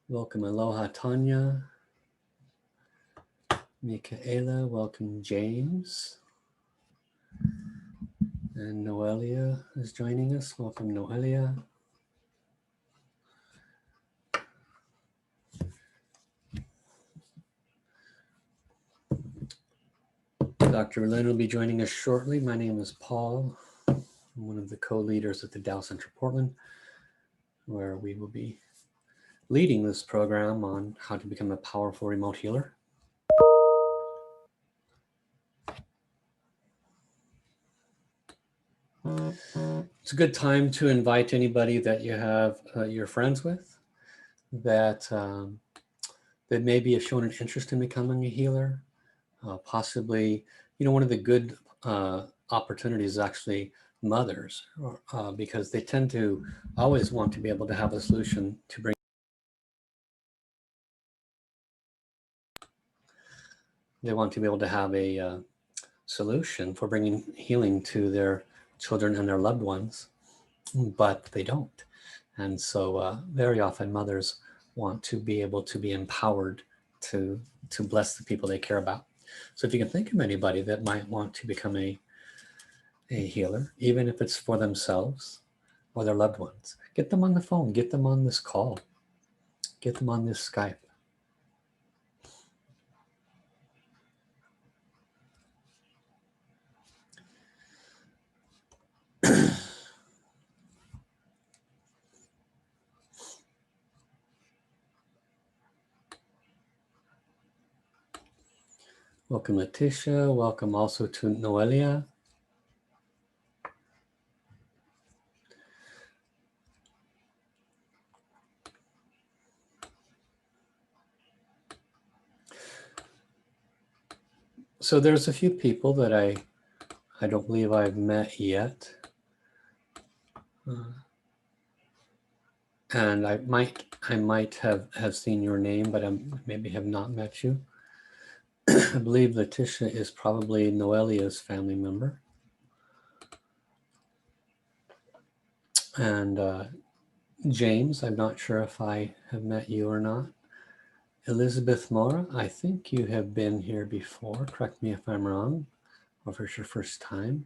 Welcome Aloha Tanya. Michaela, welcome James. And Noelia is joining us. Welcome Noelia. Dr. Lynn will be joining us shortly. My name is Paul. I'm one of the co-leaders at the Tao Center Portland, where we will be leading this program on how to become a powerful remote healer. It's a good time to invite anybody that you have you're friends with that that maybe have shown an interest in becoming a healer. Possibly, one of the good opportunities is actually mothers, because they tend to always want to be able to have a solution to bring. They want to be able to have a solution for bringing healing to their children and their loved ones, but they don't. And so very often mothers want to be able to be empowered to bless the people they care about. So if you can think of anybody that might want to become a healer, even if it's for themselves or their loved ones, get them on the phone, get them on this call, get them on this Skype. Welcome, Letitia. Welcome also to Noelia. So there's a few people that I don't believe I've met yet. And I might have seen your name, but I maybe have not met you. I believe Letitia is probably Noelia's family member. And James, I'm not sure if I have met you or not. Elizabeth Mora, I think you have been here before. Correct me if I'm wrong, or if it's your first time.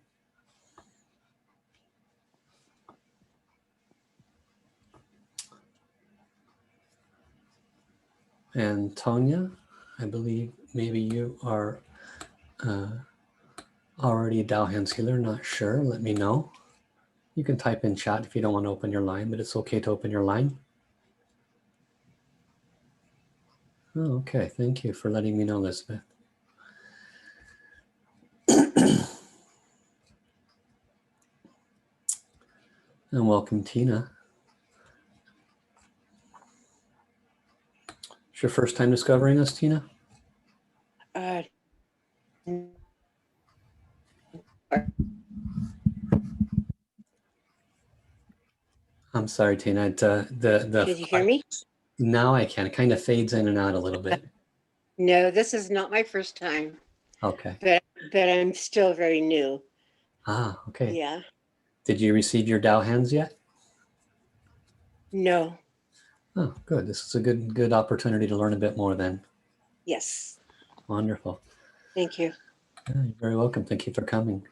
And Tonya, I believe maybe you are already a Tao Hands healer, not sure, let me know. You can type in chat if you don't want to open your line, but it's okay to open your line. Oh, okay, thank you for letting me know, Elizabeth. And welcome, Tina. It's your first time discovering us, Tina? I'm sorry, Tina. Did you hear me? Now I can. It kind of fades in and out a little bit. No, this is not my first time. Okay. But I'm still very new. Ah, okay. Yeah. Did you receive your Tao Hands yet? No. Oh, good. This is a good opportunity to learn a bit more then. Yes. Wonderful. Thank you. Yeah, you're very welcome. Thank you for coming.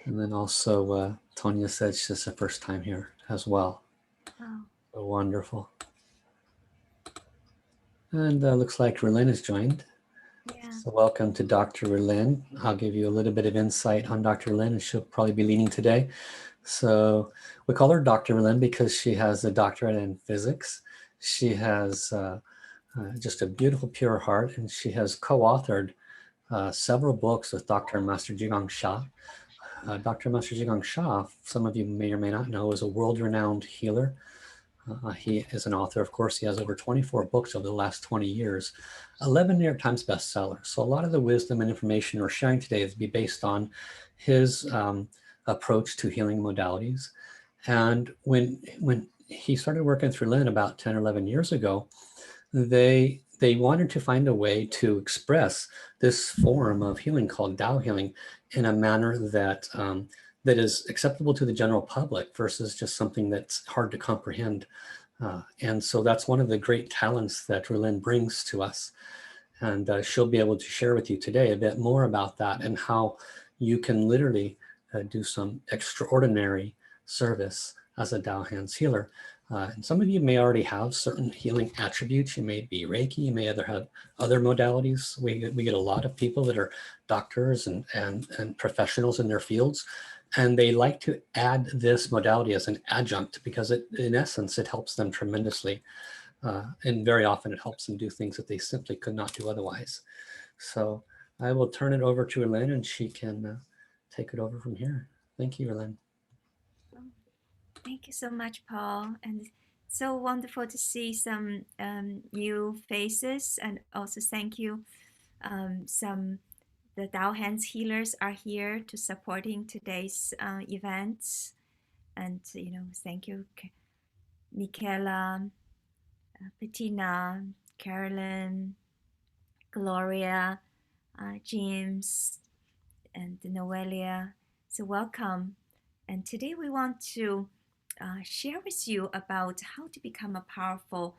And then also, Tonya said she's the first time here as well. Oh. So wonderful. And looks like Relin has joined. Yeah. So welcome to Dr. Relin. I'll give you a little bit of insight on Dr. Relin, and she'll probably be leading today. So we call her Dr. Relin because she has a doctorate in physics. She has just a beautiful, pure heart, and she has co-authored several books with Dr. Master Zhi Gang Sha. Dr. Master Zhi Gang Sha, some of you may or may not know, is a world-renowned healer. He is an author, of course. He has over 24 books over the last 20 years, 11 New York Times bestsellers. So a lot of the wisdom and information we're sharing today is be based on his approach to healing modalities. And when he started working through Lynn about 10 or 11 years ago, they wanted to find a way to express this form of healing called Tao healing in a manner that that is acceptable to the general public versus just something that's hard to comprehend And so that's one of the great talents that Rulin brings to us. And she'll be able to share with you today a bit more about that and how you can literally do some extraordinary service as a Dao Hands healer. And some of you may already have certain healing attributes. You may be Reiki, you may have other modalities. We get a lot of people that are doctors and professionals in their fields, and they like to add this modality as an adjunct because in essence, it helps them tremendously. And very often it helps them do things that they simply could not do otherwise. So I will turn it over to Elaine and she can take it over from here. Thank you, Elaine. Thank you so much, Paul. And so wonderful to see some new faces. And also thank you. The Dao Hands healers are here to supporting today's events. And, thank you, Michaela, Bettina, Carolyn, Gloria, James, and Noelia. So welcome. And today we want to share with you about how to become a powerful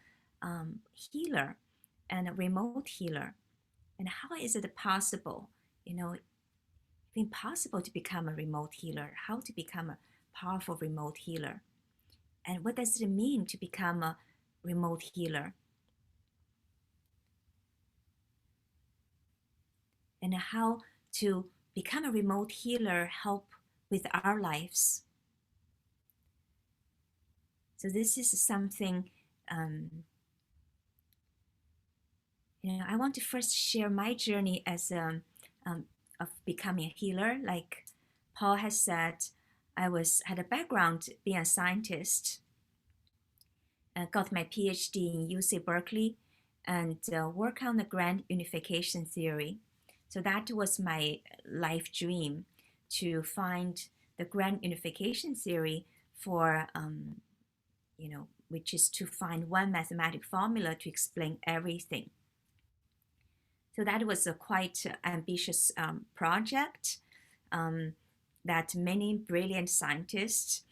healer and a remote healer. And how is it possible, impossible to become a remote healer, how to become a powerful remote healer. And what does it mean to become a remote healer? And how to become a remote healer help with our lives. So this is something, I want to first share my journey as of becoming a healer. Like Paul has said, I had a background being a scientist. Got my PhD in UC Berkeley and work on the grand unification theory. So that was my life dream, to find the grand unification theory for, which is to find one mathematical formula to explain everything. So that was a quite ambitious project that many brilliant scientists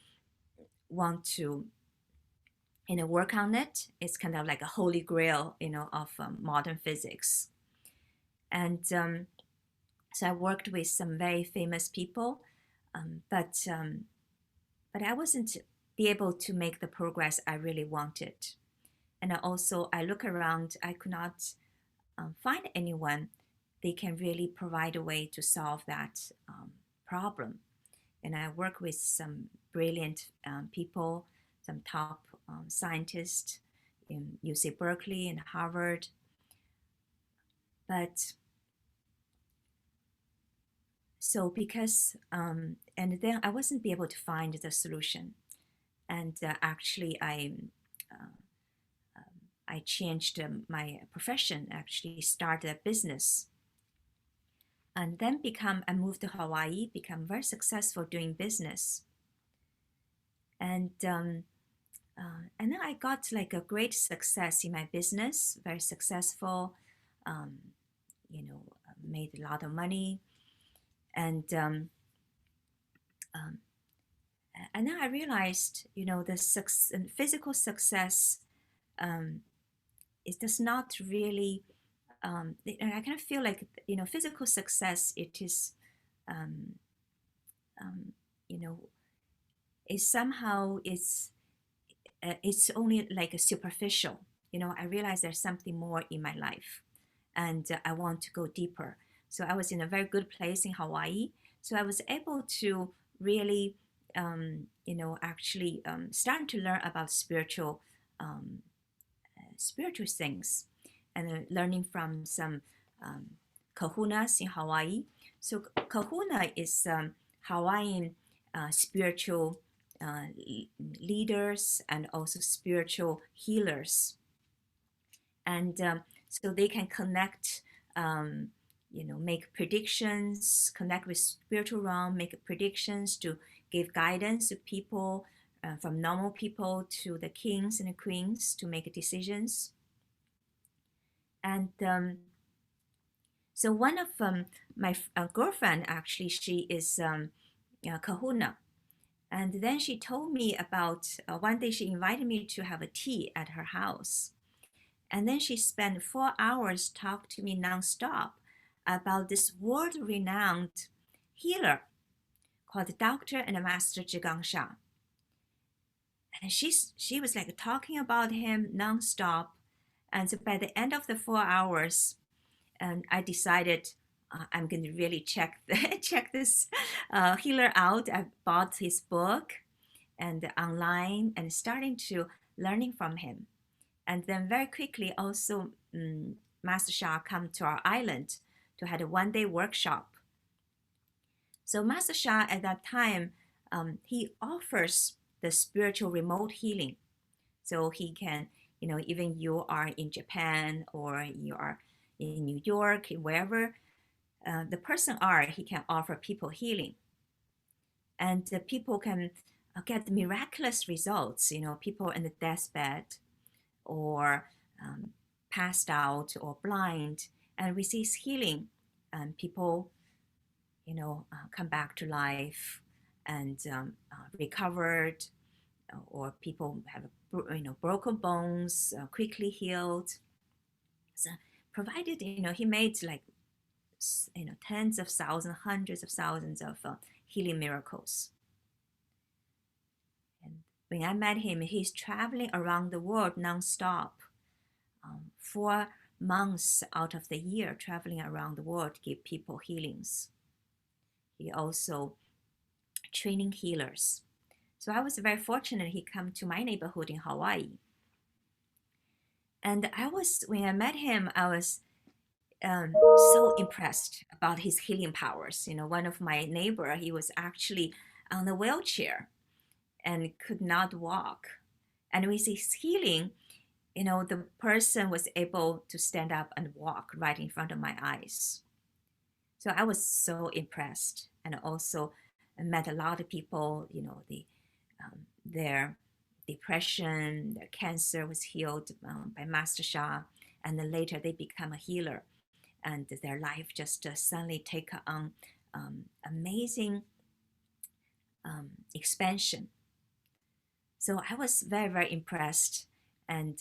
want to work on it. It's kind of like a holy grail, of modern physics. And so I worked with some very famous people, but I wasn't be able to make the progress I really wanted. And also I look around, I could not find anyone they can really provide a way to solve that problem. And I work with some brilliant people, some top scientists in UC Berkeley and Harvard. But so because, and then I wasn't be able to find the solution. And actually I changed my profession, actually started a business. And then I moved to Hawaii, become very successful doing business. And then I got like a great success in my business, very successful, made a lot of money. And then I realized, the physical success, it does not really, and I kind of feel like, physical success, it is, is somehow it's only like a superficial. I realize there's something more in my life, and I want to go deeper. So I was in a very good place in Hawaii. So I was able to really, actually starting to learn about spiritual things, and learning from some kahunas in Hawaii. So kahuna is Hawaiian spiritual leaders and also spiritual healers. And so they can connect, make predictions, connect with spiritual realm, make predictions to give guidance to people, from normal people to the kings and the queens, to make decisions. And so one of my girlfriend, actually, she is kahuna. And then she told me about one day she invited me to have a tea at her house. And then she spent 4 hours talking to me nonstop about this world-renowned healer called Dr. and Master Zhigang Sha. And she was like talking about him nonstop. And so by the end of the 4 hours, and I decided I'm going to really check this healer out. I bought his book and online and starting to learning from him. And then very quickly also Master Sha come to our island to have a one-day workshop. So Master Sha at that time, he offers the spiritual remote healing. So he can, even you are in Japan or you are in New York, wherever the person are, he can offer people healing. And the people can get miraculous results, people in the deathbed or passed out or blind and receives healing, and people come back to life and recovered, or people have broken bones quickly healed. So provided he made like tens of thousands, hundreds of thousands of healing miracles. And when I met him, he's traveling around the world nonstop, 4 months out of the year, traveling around the world to give people healings. He also training healers. So I was very fortunate he come to my neighborhood in Hawaii. And when I met him, I was so impressed about his healing powers. One of my neighbor, he was actually on a wheelchair and could not walk. And with his healing, the person was able to stand up and walk right in front of my eyes. So I was so impressed, and also met a lot of people, their depression, their cancer was healed by Master Sha, and then later they become a healer, and their life just suddenly take on amazing expansion. So I was very, very impressed, and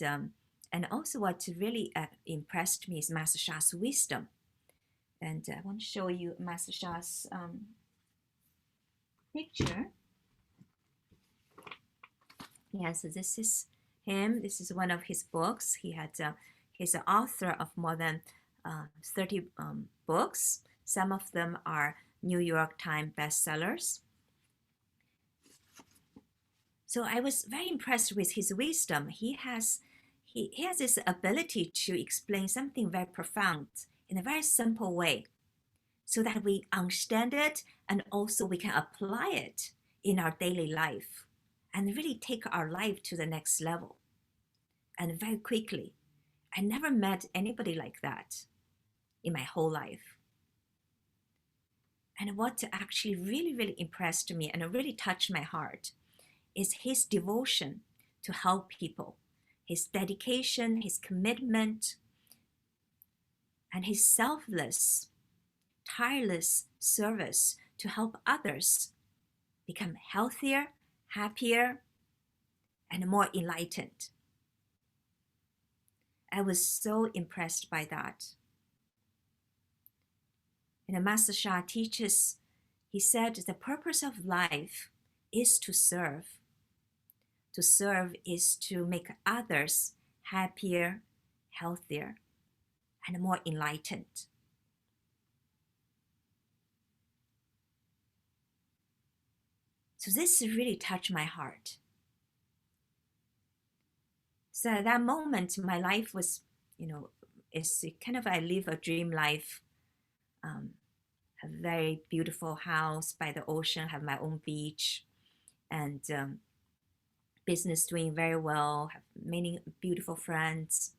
also what really impressed me is Master Sha's wisdom. And I want to show you Master Sha's picture. Yeah, so this is him. This is one of his books. He's an author of more than 30 books. Some of them are New York Times bestsellers. So I was very impressed with his wisdom. He has this ability to explain something very profound in a very simple way, so that we understand it and also we can apply it in our daily life and really take our life to the next level, and very quickly. I never met anybody like that in my whole life. And what actually really, really impressed me and really touched my heart is his devotion to help people, his dedication, his commitment, and his selfless, tireless service to help others become healthier, happier, and more enlightened. I was so impressed by that. And Master Sha teaches, he said, the purpose of life is to serve. To serve is to make others happier, healthier, and more enlightened. So this really touched my heart. So at that moment, my life was, it's kind of, I live a dream life. A very beautiful house by the ocean, have my own beach, and business doing very well, have many beautiful friends.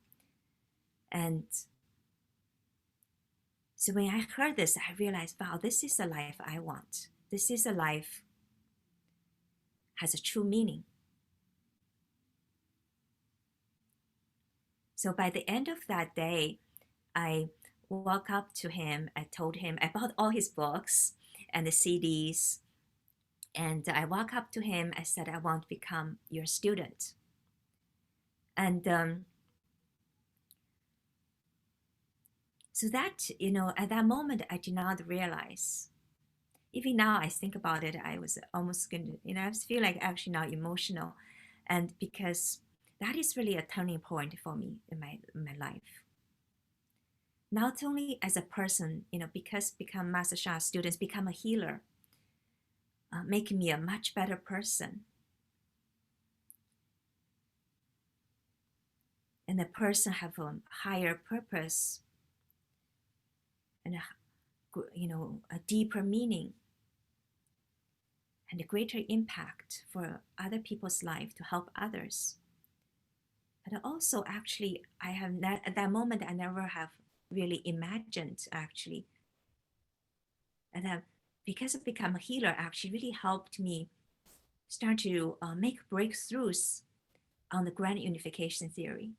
And so when I heard this, I realized, wow, this is the life I want. This is a life has a true meaning. So by the end of that day, I walked up to him. I told him, I bought all his books and the CDs. And I walked up to him. I said, I want to become your student. And so that, at that moment, I did not realize. Even now, I think about it, I was almost going to, I feel like actually now emotional. And because that is really a turning point for me in my life. Not only as a person, because become Master Sha students, become a healer, making me a much better person. And the person have a higher purpose and a deeper meaning and a greater impact for other people's life to help others. But also, actually, at that moment, I never have really imagined actually. And then because I become a healer, actually really helped me start to make breakthroughs on the grand unification theory.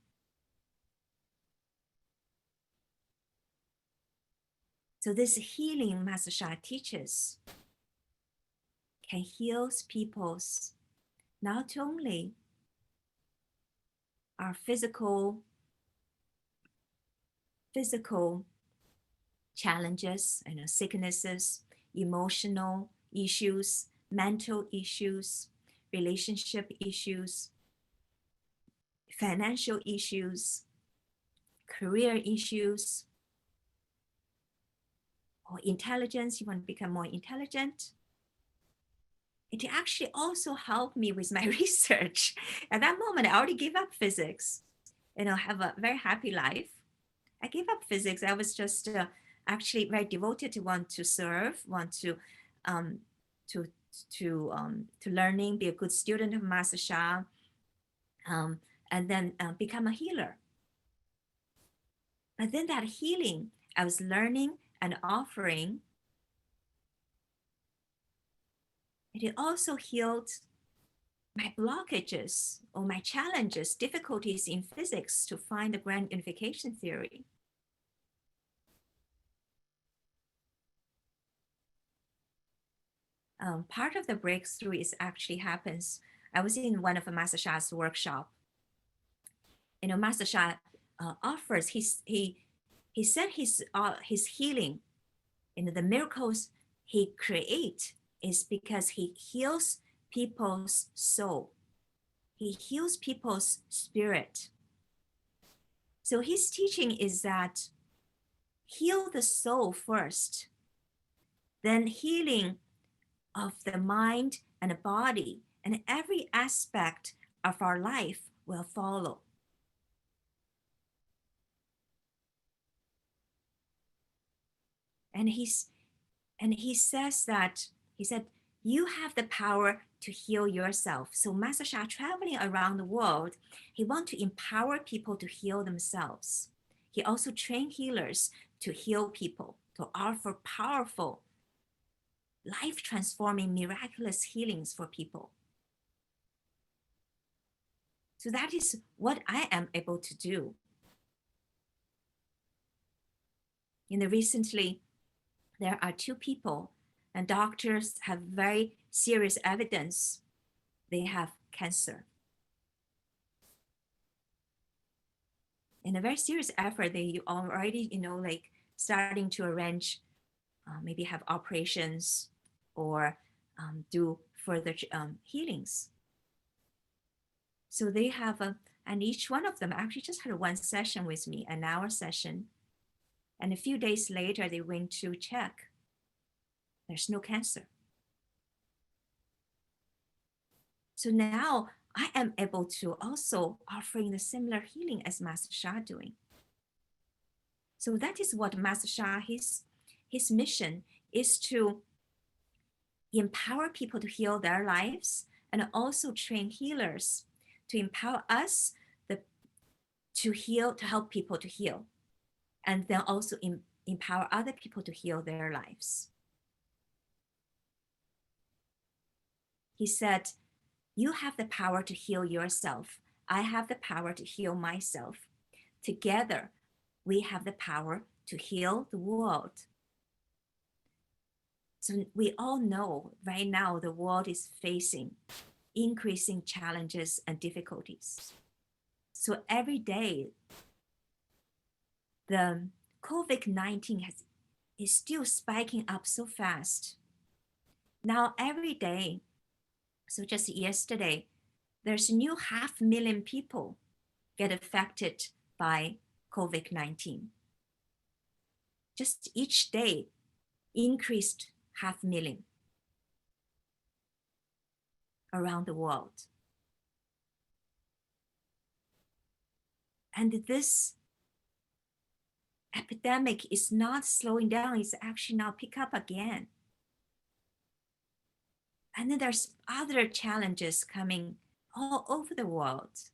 So this healing Master Sha teaches can heal people's not only our physical challenges, sicknesses, emotional issues, mental issues, relationship issues, financial issues, career issues, or intelligence, you want to become more intelligent. It actually also helped me with my research. At that moment, I already gave up physics, have a very happy life. I gave up physics. I was just actually very devoted to want to serve, want to learning, be a good student of Master Sha, and then become a healer. But then that healing I was learning and offering, it also healed my blockages or my challenges, difficulties in physics to find the grand unification theory. Part of the breakthrough is actually happens. I was in one of Master Sha's workshop. Master Sha offers he said his healing, the miracles he create is because he heals people's soul. He heals people's spirit. So his teaching is that heal the soul first, then healing of the mind and the body and every aspect of our life will follow. And he says that, he said, you have the power to heal yourself. So Master Sha traveling around the world, he wants to empower people to heal themselves. He also trained healers to heal people, to offer powerful, life-transforming, miraculous healings for people. So that is what I am able to do. Recently, there are 2 people and doctors have very serious evidence they have cancer. In a very serious effort, they already, starting to arrange, maybe have operations or do further healings. So they have and each one of them actually just had one session with me, an hour session. And a few days later, they went to check. There's no cancer. So now I am able to also offering the similar healing as Master Sha doing. So that is what Master Sha, his mission is to empower people to heal their lives and also train healers to empower us to heal, to help people to heal, and then also empower other people to heal their lives. He said, you have the power to heal yourself. I have the power to heal myself. Together, we have the power to heal the world. So we all know right now the world is facing increasing challenges and difficulties. So every day, the COVID-19 is still spiking up so fast. Now every day, so just yesterday, there's a new 500,000 people get affected by COVID-19. Just each day increased 500,000 around the world. And this epidemic is not slowing down, it's actually now pick up again. And then there's other challenges coming all over the world.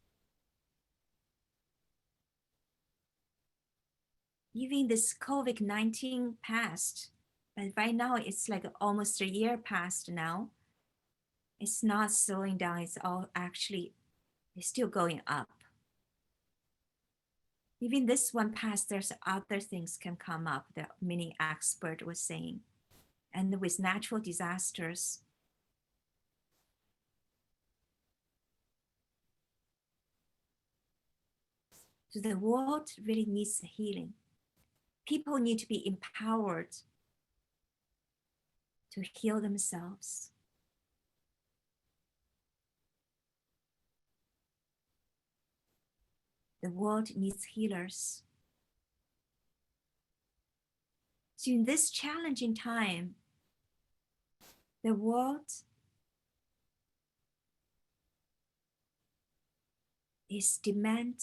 Even this COVID-19 passed, but right now it's like almost a year past now. It's not slowing down, it's still going up. Even this one passed, there's other things can come up that many experts were saying. And with natural disasters, so the world really needs healing. People need to be empowered to heal themselves. The world needs healers. So in this challenging time, the world is demand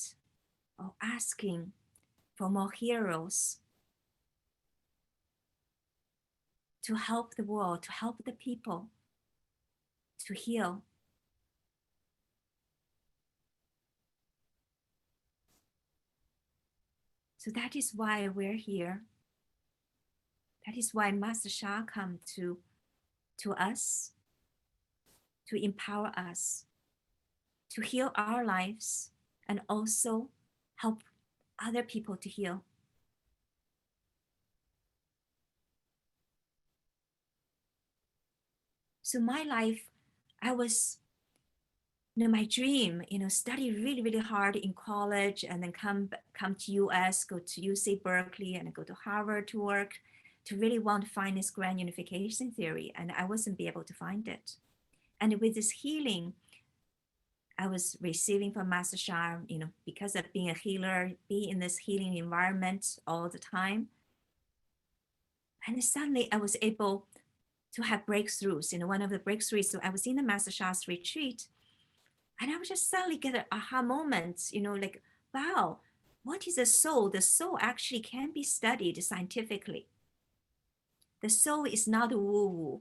or asking for more heroes to help the world, to help the people to heal. So that is why we're here. That is why Master Sha come to us, to empower us, to heal our lives, and also help other people to heal. So my life, I was, my dream, study really, really hard in college and then come to US, go to UC Berkeley and go to Harvard to work, to really want to find this grand unification theory. And I wasn't be able to find it. And with this healing, I was receiving from Master Sha, because of being a healer, be in this healing environment all the time. And suddenly I was able to have breakthroughs. One of the breakthroughs, so I was in the Master Sha's retreat, and I would just suddenly get an aha moment, like, wow, what is the soul? The soul actually can be studied scientifically. The soul is not woo-woo.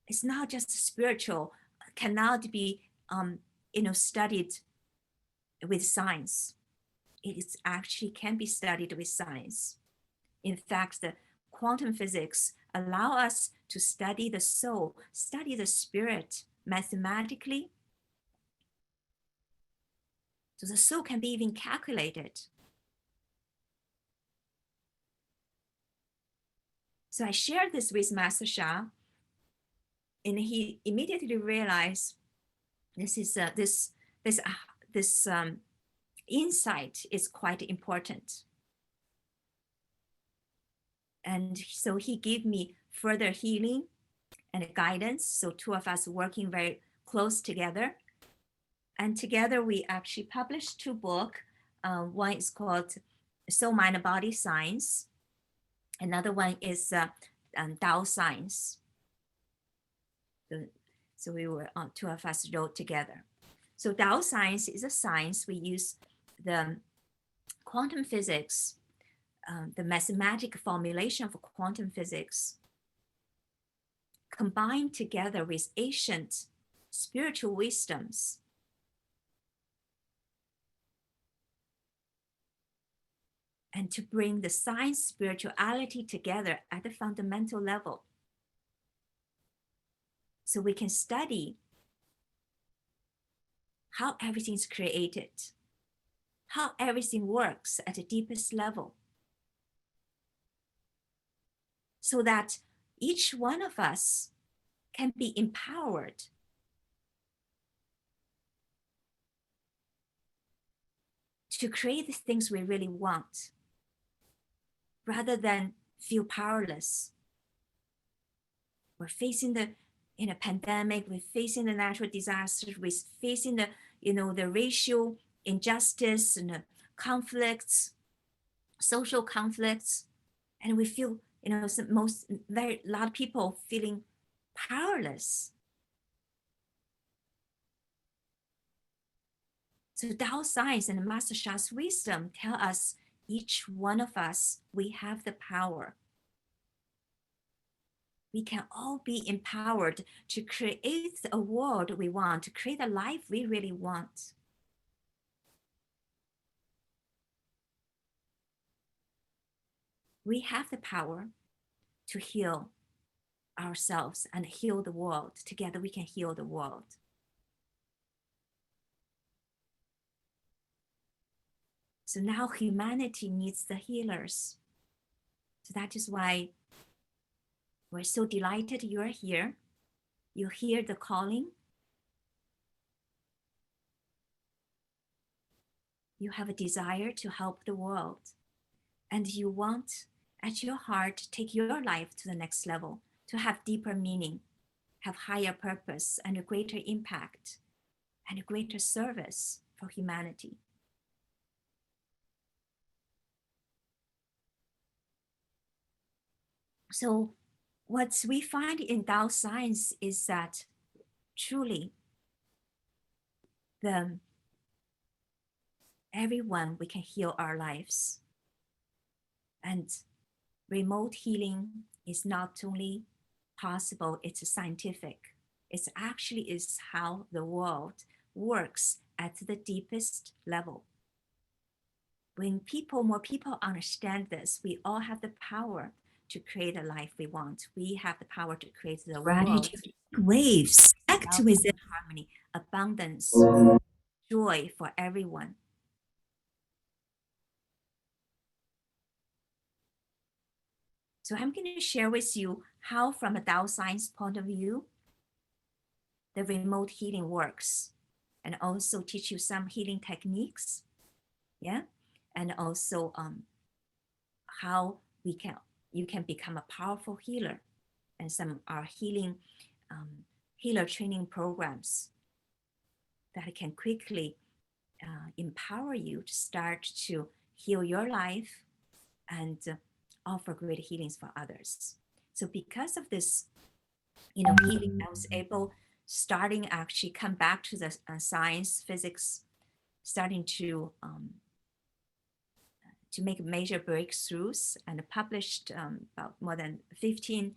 It's not just spiritual, cannot be, studied with science. It is actually can be studied with science. In fact, the quantum physics allow us to study the soul, study the spirit mathematically. So the soul can be even calculated. So I shared this with Master Sha, and he immediately realized this insight is quite important. And so he gave me further healing and guidance. So two of us working very close together. And together we actually published two books. One is called Soul, Mind, and Body Science. Another one is Tao Science. So we were two of us wrote together. So Tao Science is a science. We use the quantum physics, the mathematical formulation of quantum physics, combined together with ancient spiritual wisdoms. And to bring the science spirituality together at the fundamental level. So we can study how everything is created, how everything works at the deepest level. So that, each one of us can be empowered to create the things we really want, rather than feel powerless. We're facing the pandemic, we're facing the natural disasters, we're facing the the racial injustice and the conflicts, social conflicts, and we feel a lot of people feeling powerless. So Tao science and Master Sha's wisdom tell us each one of us, we have the power. We can all be empowered to create a world we want, to create a life we really want. We have the power to heal ourselves and heal the world. Together we can heal the world. So now humanity needs the healers. So that is why we're so delighted you're here. You hear the calling. You have a desire to help the world. And you want, at your heart, take your life to the next level, to have deeper meaning, have higher purpose and a greater impact and a greater service for humanity. So what we find in Tao science is that truly everyone, we can heal our lives. And remote healing is not only possible, it's scientific. It actually is how the world works at the deepest level. When more people understand this, we all have the power to create a life we want. We have the power to create the world. Waves act within harmony, abundance, joy for everyone. So I'm going to share with you how, from a Tao science point of view, the remote healing works, and also teach you some healing techniques. Yeah. And also how you can become a powerful healer, and some are healing healer training programs that can quickly empower you to start to heal your life and offer great healings for others. So because of this, healing, I was able, starting actually come back to the science, physics, starting to make major breakthroughs, and published about more than 15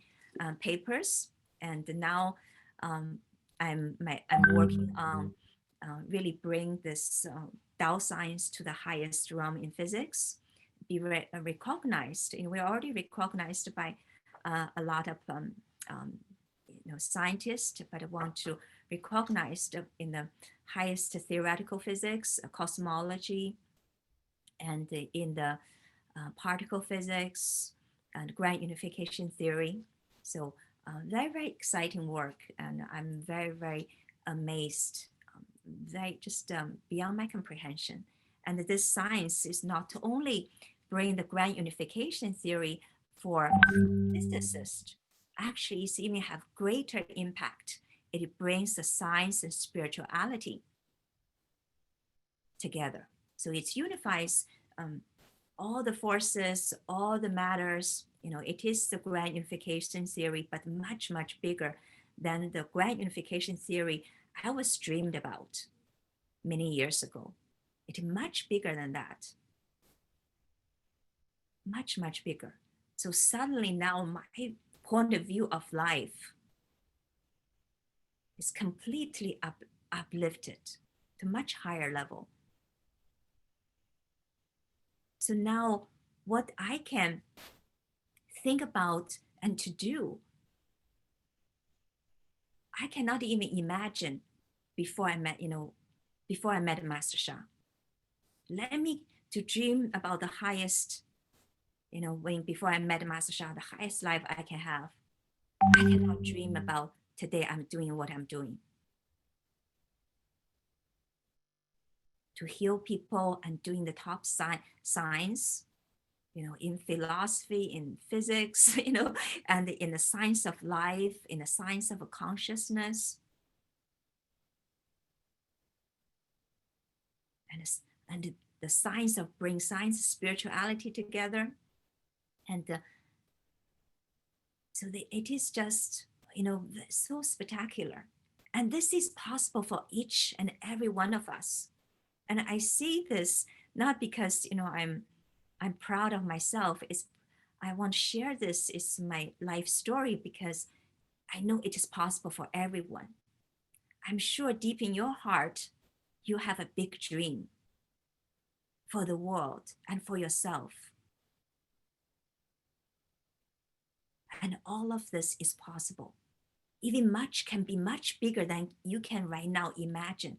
papers. And now I'm working on really bring this Tao science to the highest realm in physics, be recognized. We're already recognized by a lot of scientists, but I want to recognize in the highest theoretical physics, cosmology, and in the particle physics and grand unification theory. So very, very exciting work, and I'm very, very amazed, just beyond my comprehension. And this science is not only bring the grand unification theory for physicists, actually it's even have greater impact. It brings the science and spirituality together. So it unifies all the forces, all the matters. It is the grand unification theory, but much, much bigger than the grand unification theory I was dreamed about many years ago. It's much bigger than that. Much, much bigger. So suddenly now my point of view of life is completely uplifted to much higher level. So now what I can think about and to do, I cannot even imagine before I met Master Sha. Let me to dream about the highest, before I met Master Sha, the highest life I can have. I cannot dream about today I'm doing what I'm doing. To heal people and doing the top science, in philosophy, in physics, and in the science of life, in the science of consciousness. And the science of bring science, spirituality together. And so it is just, so spectacular. And this is possible for each and every one of us. And I see this not because, I'm proud of myself. I want to share this. It's my life story because I know it is possible for everyone. I'm sure deep in your heart, you have a big dream for the world and for yourself. And all of this is possible. Even much can be much bigger than you can right now imagine.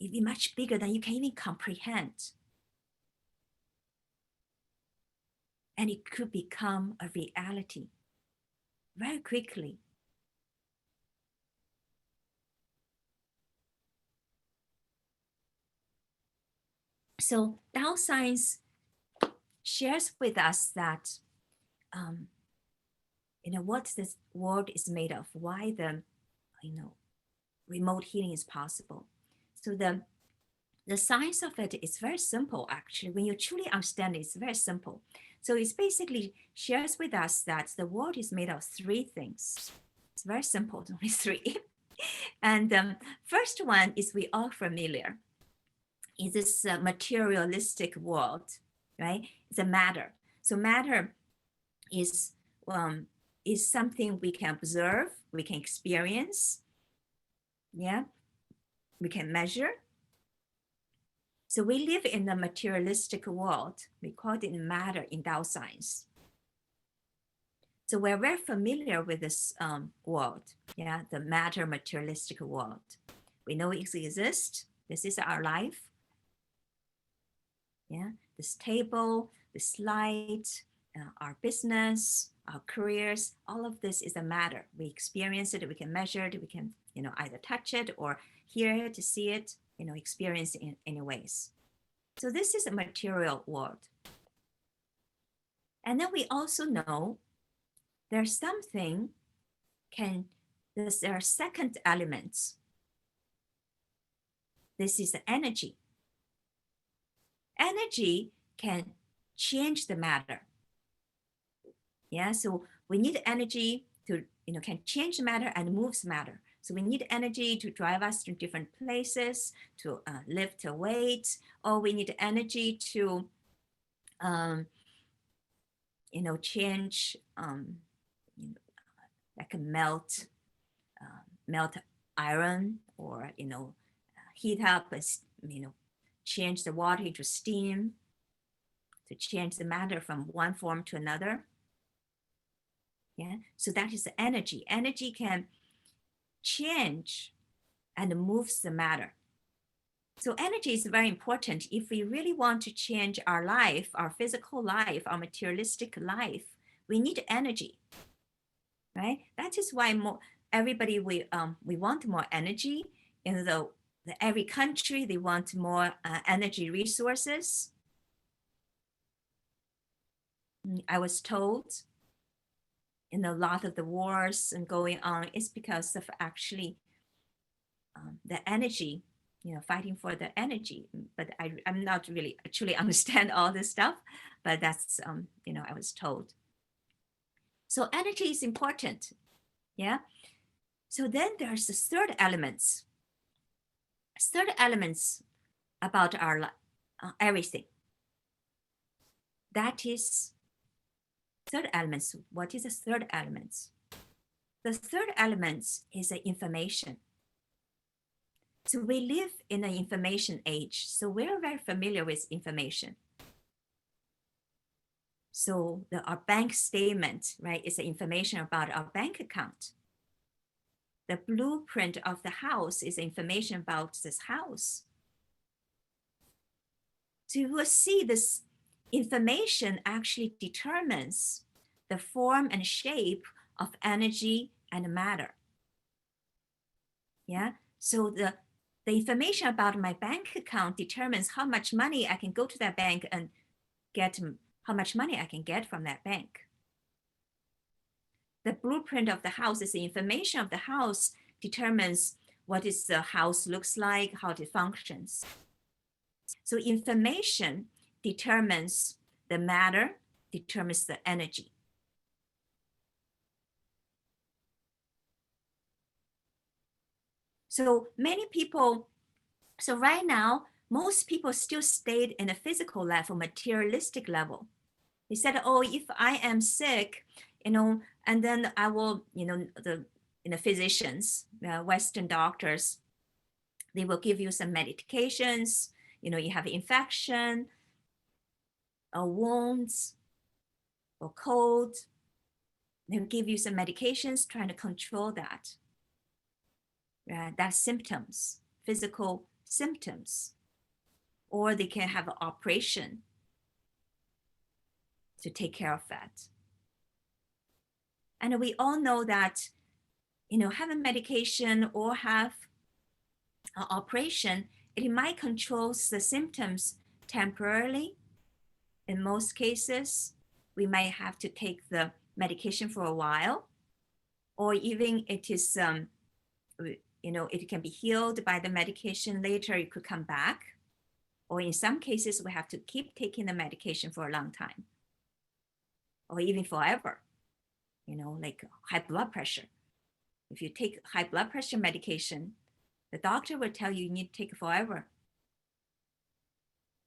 Even much bigger than you can even comprehend. And it could become a reality very quickly. So Tao Science shares with us that, what this world is made of, why the, remote healing is possible. So the science of it is very simple, actually. When you truly understand it, it's very simple. So it basically shares with us that the world is made of three things. It's very simple, only three. And first one is we are familiar. Is this materialistic world, right? It's a matter. So matter is something we can observe, we can experience, yeah, we can measure. So we live in the materialistic world. We call it matter in Tao Science. So we're very familiar with this world, yeah, the matter materialistic world. We know it exists. This is our life. Yeah, this table, this light, our business, our careers, all of this is a matter. We experience it, we can measure it, we can, either touch it or hear it, see it, experience it in any ways. So this is a material world. And then we also know there's something there are second elements. This is the energy. Energy can change the matter. Yeah, so we need energy to, can change the matter and moves matter. So we need energy to drive us to different places, to lift a weight, or we need energy to, change, like a melt iron, or, heat up, change the water into steam, to change the matter from one form to another. Yeah, so that is the energy. Energy can change and moves the matter. So energy is very important. If we really want to change our life, our physical life, our materialistic life, we need energy, right? That is why everybody, we want more energy. In every country, they want more energy resources. I was told in a lot of the wars and going on is because of actually the energy, fighting for the energy. But I'm not really actually understand all this stuff, but that's, I was told. So energy is important, yeah? So then there's the third elements. Third elements about our everything. That is third elements. What is the third elements? The third elements is the information. So we live in an information age. So we're very familiar with information. So our bank statement, right, is the information about our bank account. The blueprint of the house is information about this house. So you will see this information actually determines the form and shape of energy and matter. Yeah. So the information about my bank account determines how much money I can go to that bank and get, how much money I can get from that bank. The blueprint of the house is the information of the house determines what is the house looks like, how it functions. So information determines the matter, determines the energy. So many people, so right now, most people still stayed in a physical level, materialistic level. They said, oh, if I am sick, and then I will, the physicians, Western doctors, they will give you some medications, you have infection or wounds or cold. They will give you some medications trying to control that. That's symptoms, physical symptoms. Or they can have an operation to take care of that. And we all know that, having medication or have an operation, it might control the symptoms temporarily. In most cases, we might have to take the medication for a while, or even it is, it can be healed by the medication later, it could come back. Or in some cases, we have to keep taking the medication for a long time, or even forever, like high blood pressure. If you take high blood pressure medication, the doctor will tell you need to take it forever.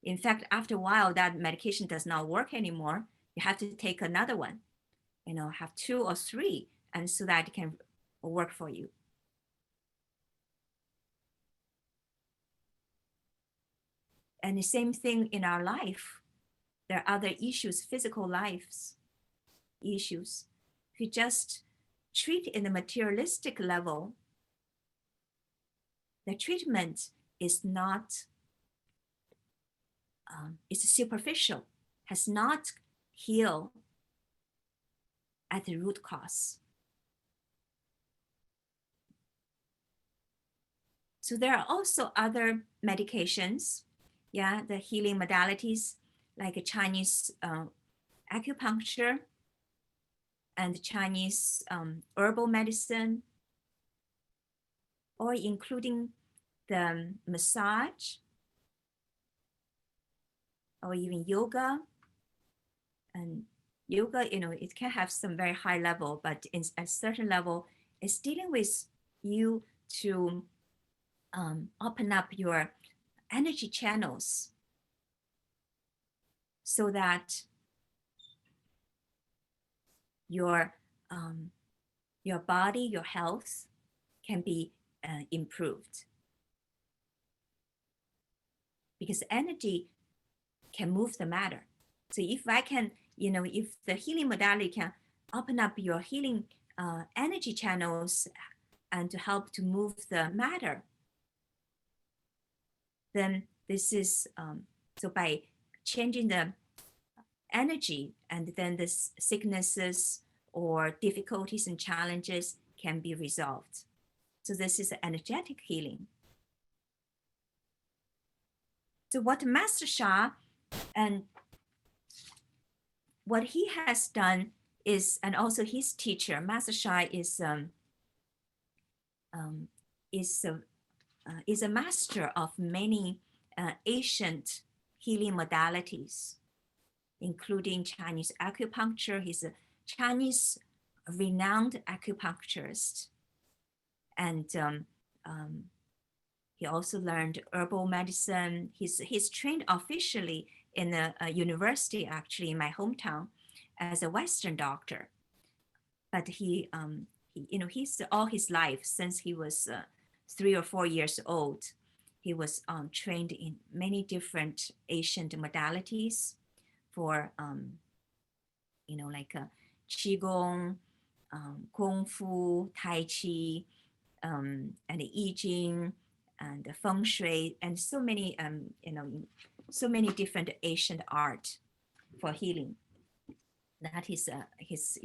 In fact, after a while, that medication does not work anymore. You have to take another one, have 2 or 3, and so that it can work for you. And the same thing in our life. There are other issues, physical lives issues. If you just treat in the materialistic level, the treatment is not, it's superficial, has not healed at the root cause. So there are also other medications, the healing modalities like Chinese acupuncture and Chinese herbal medicine, or including the massage, or even yoga. And yoga, it can have some very high level, but in a certain level, it's dealing with you to open up your energy channels so that your body, your health can be improved. Because energy can move the matter. So if I can, if the healing modality can open up your healing energy channels and to help to move the matter, then this is, so by changing the energy, and then the sicknesses or difficulties and challenges can be resolved. So this is energetic healing. So what Master Sha and what he has done is, and also his teacher, Master Sha is a master of many ancient healing modalities, including Chinese acupuncture. He's a Chinese renowned acupuncturist. And he also learned herbal medicine. He's trained officially in a university, actually in my hometown, as a Western doctor. But he's all his life, since he was 3 or 4 years old, he was trained in many different ancient modalities for, like Qigong, Kung Fu, Tai Chi, and I Ching, and Feng Shui, and so many, so many different ancient art. for healing. That is his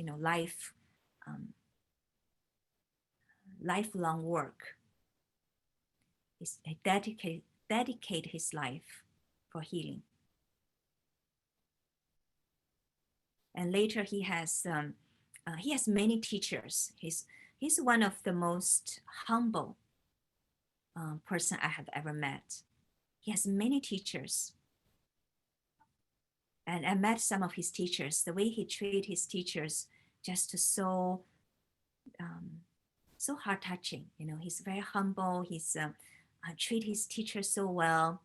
lifelong work. He dedicate his life for healing. And later he has many teachers. He's one of the most humble person I have ever met. He has many teachers. And I met some of his teachers. The way he treated his teachers, just so heart-touching. He's very humble. He's treat his teachers so well.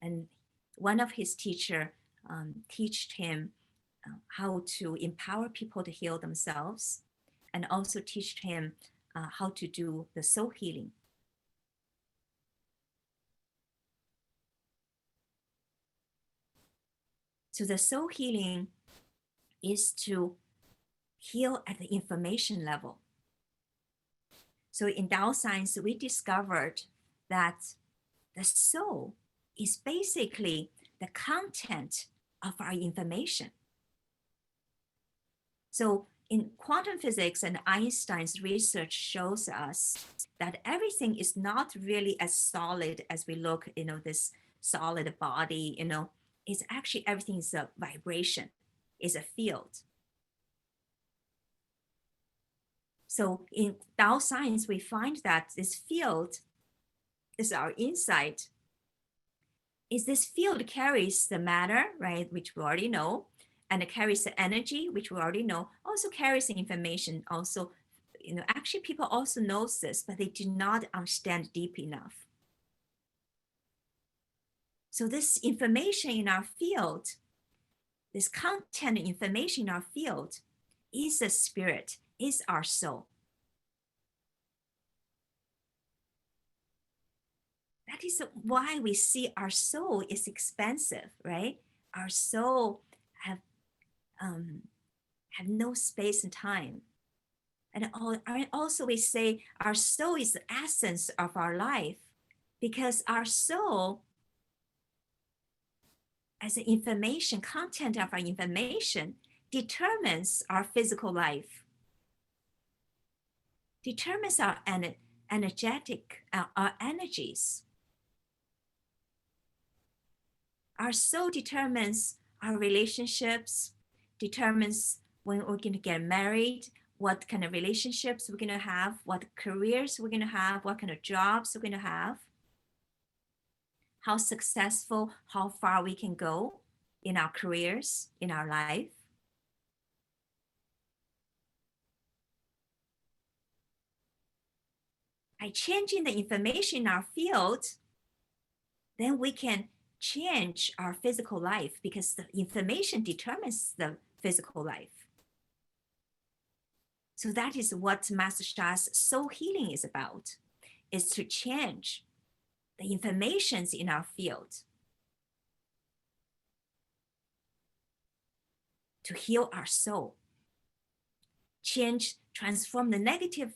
And one of his teacher taught him how to empower people to heal themselves, and also teach him how to do the soul healing. So the soul healing is to heal at the information level. So in Dao science, we discovered that the soul is basically the content of our information. So in quantum physics, and Einstein's research shows us that everything is not really as solid as we look, this solid body, it's actually everything is a vibration, is a field. So in Dao science, we find that this field is our insight. Is this field carries the matter, right, which we already know, and it carries the energy, which we already know, also carries the information. Also, actually people also know this, but they do not understand deep enough. So this information in our field, this content information in our field is the spirit, is our soul. That is why we see our soul is expansive, right? Our soul have no space and time. And also we say our soul is the essence of our life, because our soul, as the information, content of our information, determines our physical life, determines our energetic, our energies. Our soul determines our relationships, determines when we're going to get married, what kind of relationships we're going to have, what careers we're going to have, what kind of jobs we're going to have, how successful, how far we can go in our careers, in our life. By changing the information in our field, then we can change our physical life, because the information determines the physical life. So that is what Master Sha's soul healing is about, is to change the informations in our field, to heal our soul, transform the negative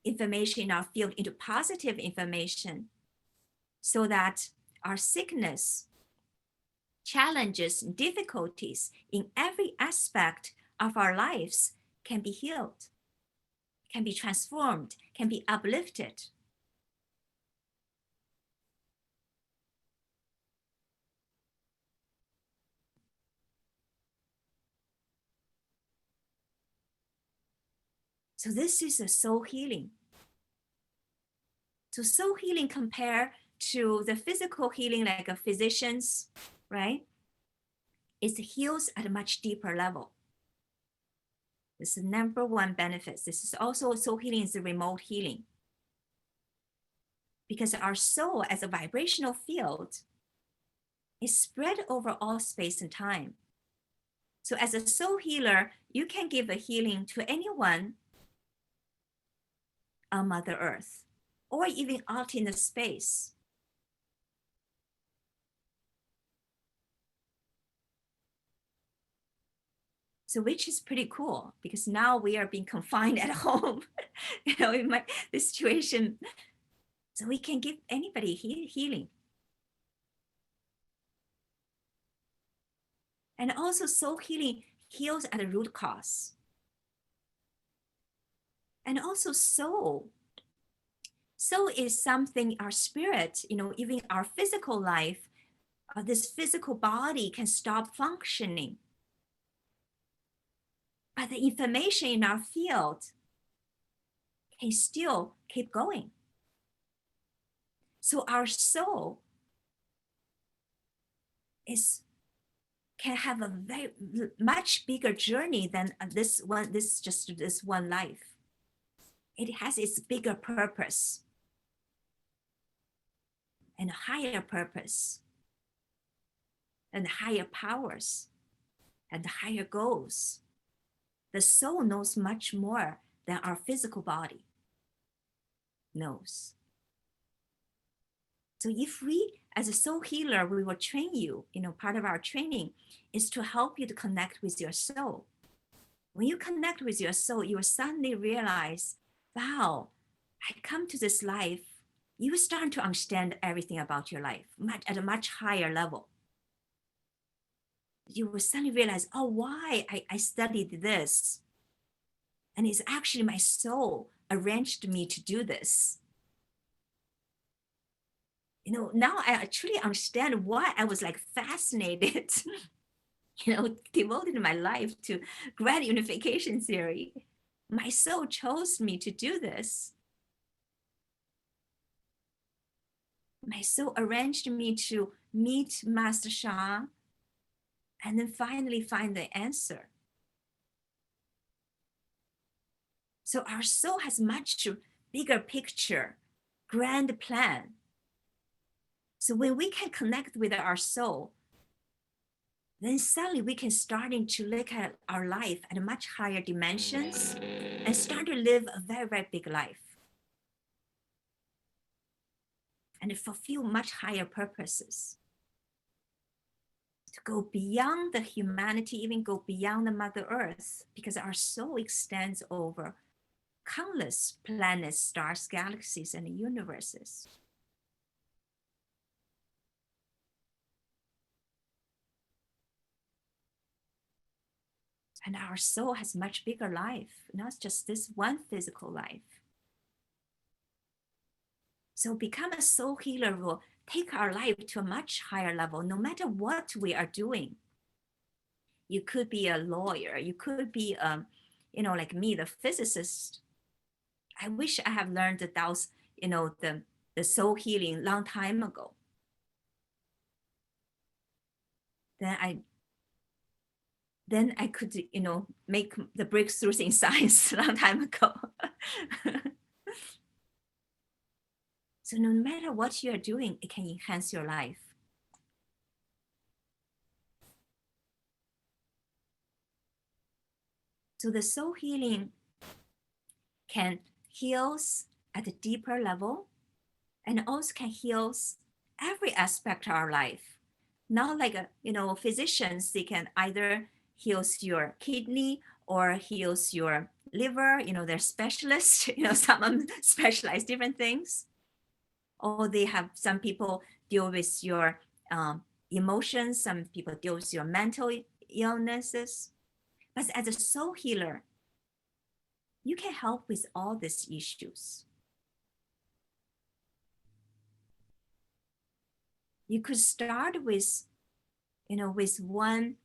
information in our field into positive information, so that our sickness, challenges, and difficulties in every aspect of our lives can be healed, can be transformed, can be uplifted. So this is a soul healing. So soul healing compared to the physical healing, like a physician's, right? It heals at a much deeper level. This is the number one benefit. This is also soul healing, is the remote healing. Because our soul as a vibrational field is spread over all space and time. So as a soul healer, you can give a healing to anyone on Mother Earth, or even out in the space. So which is pretty cool, because now we are being confined at home, in this situation. So we can give anybody healing. And also soul healing heals at the root cause. And also soul is something our spirit, even our physical life, this physical body can stop functioning. But the information in our field can still keep going. So our soul can have a very much bigger journey than this one life. It has its bigger purpose and higher purpose and higher powers and higher goals. The soul knows much more than our physical body knows. So if we, as a soul healer, we will train you, part of our training is to help you to connect with your soul. When you connect with your soul, you will suddenly realize, wow, I come to this life. You will start to understand everything about your life at a much higher level. You will suddenly realize, oh, why I studied this. And it's actually my soul arranged me to do this. Now I actually understand why I was like fascinated, devoted my life to grand unification theory. My soul chose me to do this. My soul arranged me to meet Master Sha and then finally find the answer. So our soul has much bigger picture, grand plan. So when we can connect with our soul, then suddenly we can start to look at our life at much higher dimensions and start to live a very, very big life and fulfill much higher purposes. To go beyond the humanity, even go beyond the Mother Earth, because our soul extends over countless planets, stars, galaxies, and universes. And our soul has much bigger life, not just this one physical life. So become a soul healer will take our life to a much higher level, no matter what we are doing. You could be a lawyer, you could be, like me, the physicist. I wish I have learned those, the soul healing long time ago. Then I could, make the breakthroughs in science a long time ago. So no matter what you're doing, it can enhance your life. So the soul healing can heal at a deeper level and also can heal every aspect of our life. Not like, physicians, they can either heal your kidney or heals your liver, they're specialists, some of them specialize different things. Or some people deal with your emotions, some people deal with your mental illnesses. But as a soul healer, you can help with all these issues. You could start with, with one,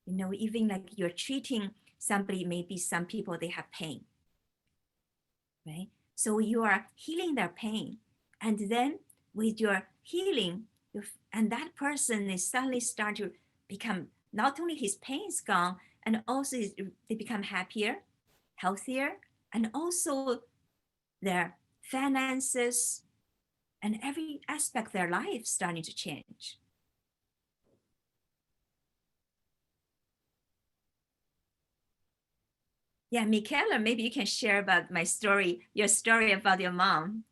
even like you're treating somebody, maybe some people, they have pain, right? So you are healing their pain. And then with your healing, and that person is suddenly start to become, not only his pain is gone, and also they become happier, healthier, and also their finances and every aspect of their life starting to change. Yeah, Michaela, maybe you can share about your story about your mom.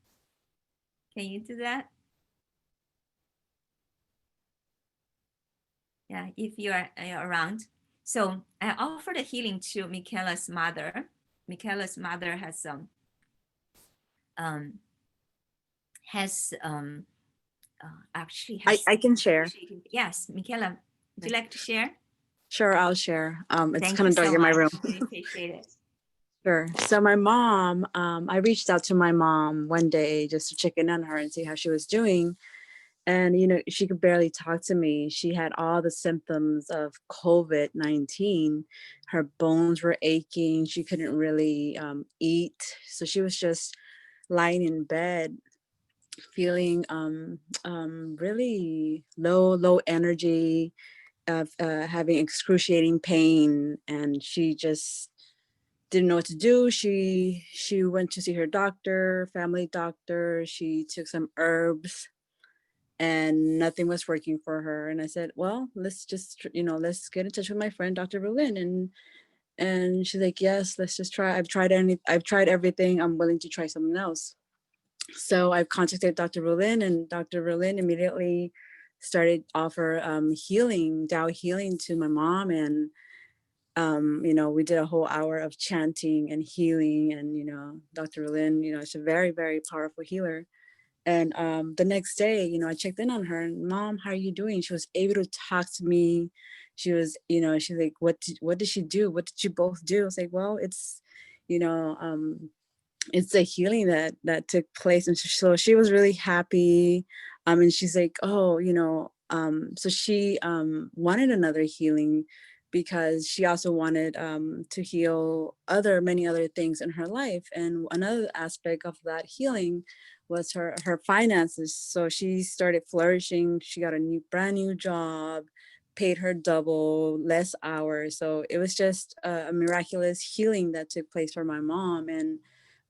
Can you do that? Yeah, if you are around. So I offered a healing to Michaela's mother. Michaela's mother has actually has. I can share. Yes, Michaela, Would you like to share? Sure, I'll share. It's Thank kind you of dark so in my much. room. We appreciate it. Sure. So my mom, I reached out to my mom one day just to check in on her and see how she was doing. And, she could barely talk to me. She had all the symptoms of COVID-19. Her bones were aching. She couldn't really eat. So she was just lying in bed, feeling really low energy, of having excruciating pain. And she just didn't know what to do. She went to see her doctor, family doctor. She took some herbs and nothing was working for her. And I said, well, let's just, let's get in touch with my friend, Dr. Berlin. And she's like, yes, let's just try. I've tried everything. I'm willing to try something else. So I've contacted Dr. Berlin, and Dr. Berlin immediately started offer healing, Tao healing to my mom. And we did a whole hour of chanting and healing. And Dr. Lynn, is a very, very powerful healer. And the next day, I checked in on her, and Mom, how are you doing? She was able to talk to me. She was, she's like, what did she do? What did you both do? I was like, well, you know, um, it's the healing that took place. And so she was really happy. And she's like, oh, so she wanted another healing, because she also wanted to heal many other things in her life. And another aspect of that healing was her finances. So she started flourishing. She got a brand new job, paid her double, less hours. So it was just a miraculous healing that took place for my mom. And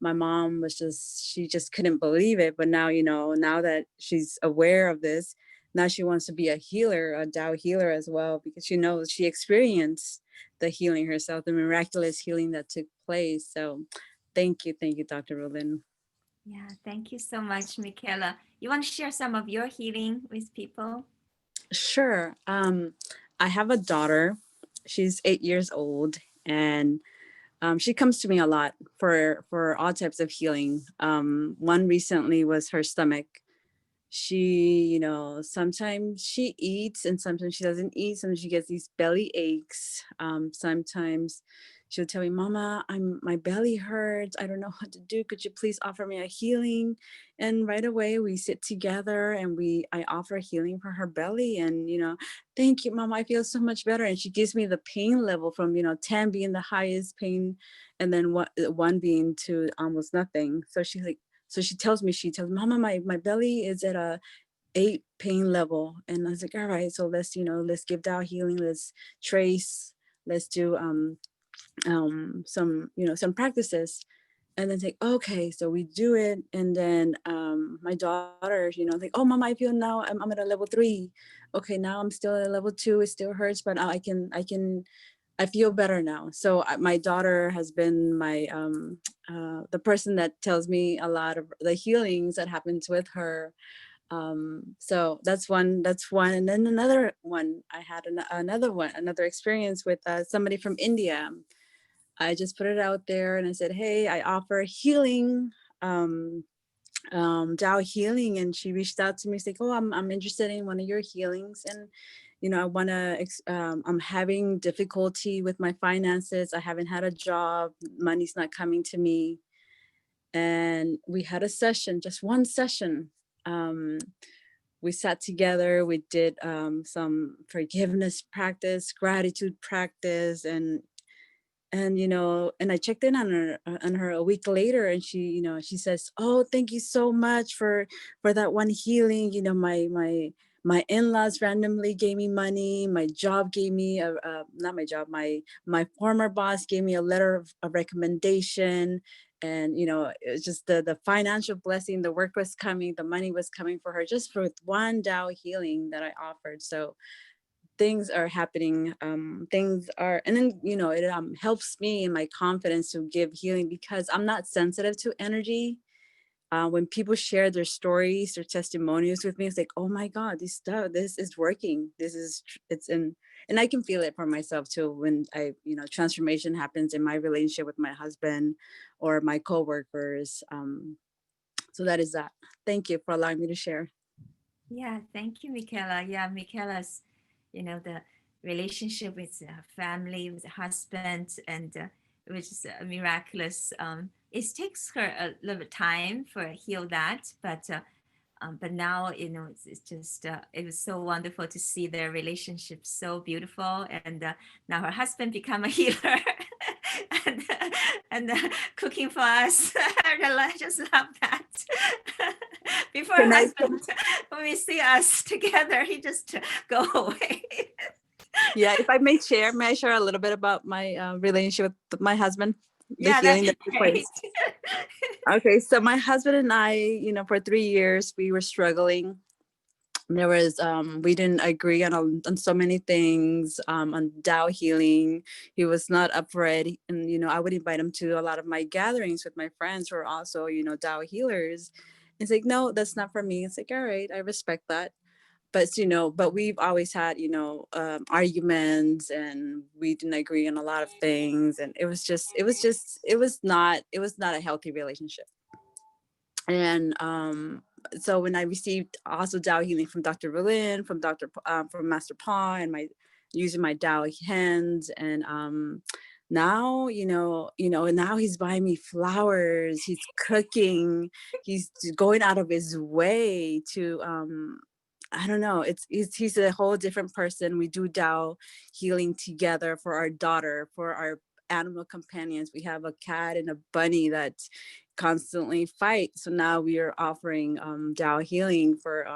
my mom she just couldn't believe it. But now, now that she's aware of this, now she wants to be a healer, a Tao healer as well, because she knows she experienced the healing herself, the miraculous healing that took place. So thank you, Dr. Rubin. Yeah, thank you so much, Michaela. You want to share some of your healing with people? Sure. I have a daughter. She's 8 years old, and she comes to me a lot for all types of healing. One recently was her stomach. She, sometimes she eats and sometimes she doesn't eat. Sometimes she gets these belly aches. Sometimes she'll tell me, Mama, my belly hurts. I don't know what to do. Could you please offer me a healing? And right away we sit together and I offer healing for her belly. And, thank you, Mama, I feel so much better. And she gives me the pain level from, 10 being the highest pain, and then one being to almost nothing. So she's like, she tells me, Mama, my belly is at a 8 pain level. And I was like, all right, so let's give Tao healing. Let's trace, let's do some practices. And then say, okay, so we do it. And then my daughter, like, oh, Mama, I feel now I'm at a level 3. Okay, now I'm still at level 2. It still hurts, but I feel better now. So my daughter has been the person that tells me a lot of the healings that happens with her. So that's one. And then another one, I had another experience with somebody from India. I just put it out there and I said, hey, I offer healing, Tao healing. And she reached out to me, she's like, oh, I'm interested in one of your healings. And I want to, I'm having difficulty with my finances. I haven't had a job. Money's not coming to me. And we had a session, just one session. We sat together, we did some forgiveness practice, gratitude practice, and and I checked in on her a week later, and she says, oh, thank you so much for that one healing. My in-laws randomly gave me money. My job gave me not my job, my former boss gave me a letter of recommendation. And it was just the financial blessing. The work was coming, the money was coming for her, just for one Tao healing that I offered. So things are happening, and then it helps me in my confidence to give healing, because I'm not sensitive to energy. When people share their stories, their testimonials with me, it's like, oh my God, this is working. And I can feel it for myself too, when transformation happens in my relationship with my husband or my coworkers. So that is that. Thank you for allowing me to share. Yeah, thank you, Michaela. Yeah, Michaela's, the relationship with her family, with her husband, and it was just miraculous. It takes her a little bit time for heal that, but now it's just it was so wonderful to see their relationship so beautiful, and now her husband become a healer. and cooking for us. I just love that. Before Can I? husband, when we see us together, he just go away. Yeah, if I may I share a little bit about my relationship with my husband, the Yeah, that'd healing be that took great. place. Okay, so my husband and I, for 3 years, we were struggling. There was we didn't agree on so many things, on Tao healing. He was not up for it, and I would invite him to a lot of my gatherings with my friends who are also Tao healers. It's like, no, that's not for me. It's like, all right, I respect that. But we've always had arguments, and we didn't agree on a lot of things, and it was not a healthy relationship. And so when I received also Tao healing from Dr. Berlin, from Master Pa, and my using my Tao hands, and now and now he's buying me flowers, he's cooking, he's going out of his way to I don't know, he's a whole different person. We do Tao healing together for our daughter, for our animal companions. We have a cat and a bunny that constantly fight. So now we are offering Tao healing for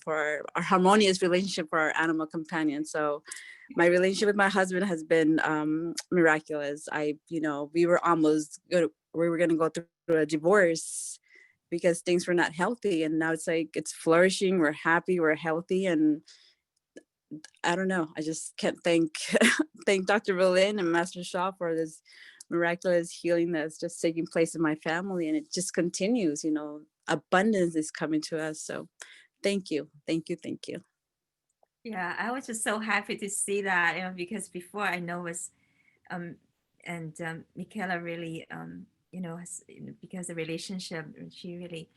our harmonious relationship for our animal companions. So my relationship with my husband has been miraculous. We were going to go through a divorce because things were not healthy, and now it's like it's flourishing. We're happy, we're healthy, and I don't know. I just can't thank thank Dr. Berlin and Master Sha for this miraculous healing that's just taking place in my family, and it just continues. Abundance is coming to us. So, thank you, thank you, thank you. Yeah, I was just so happy to see that, because before I know was, and Michaela really, has, because the relationship, she really,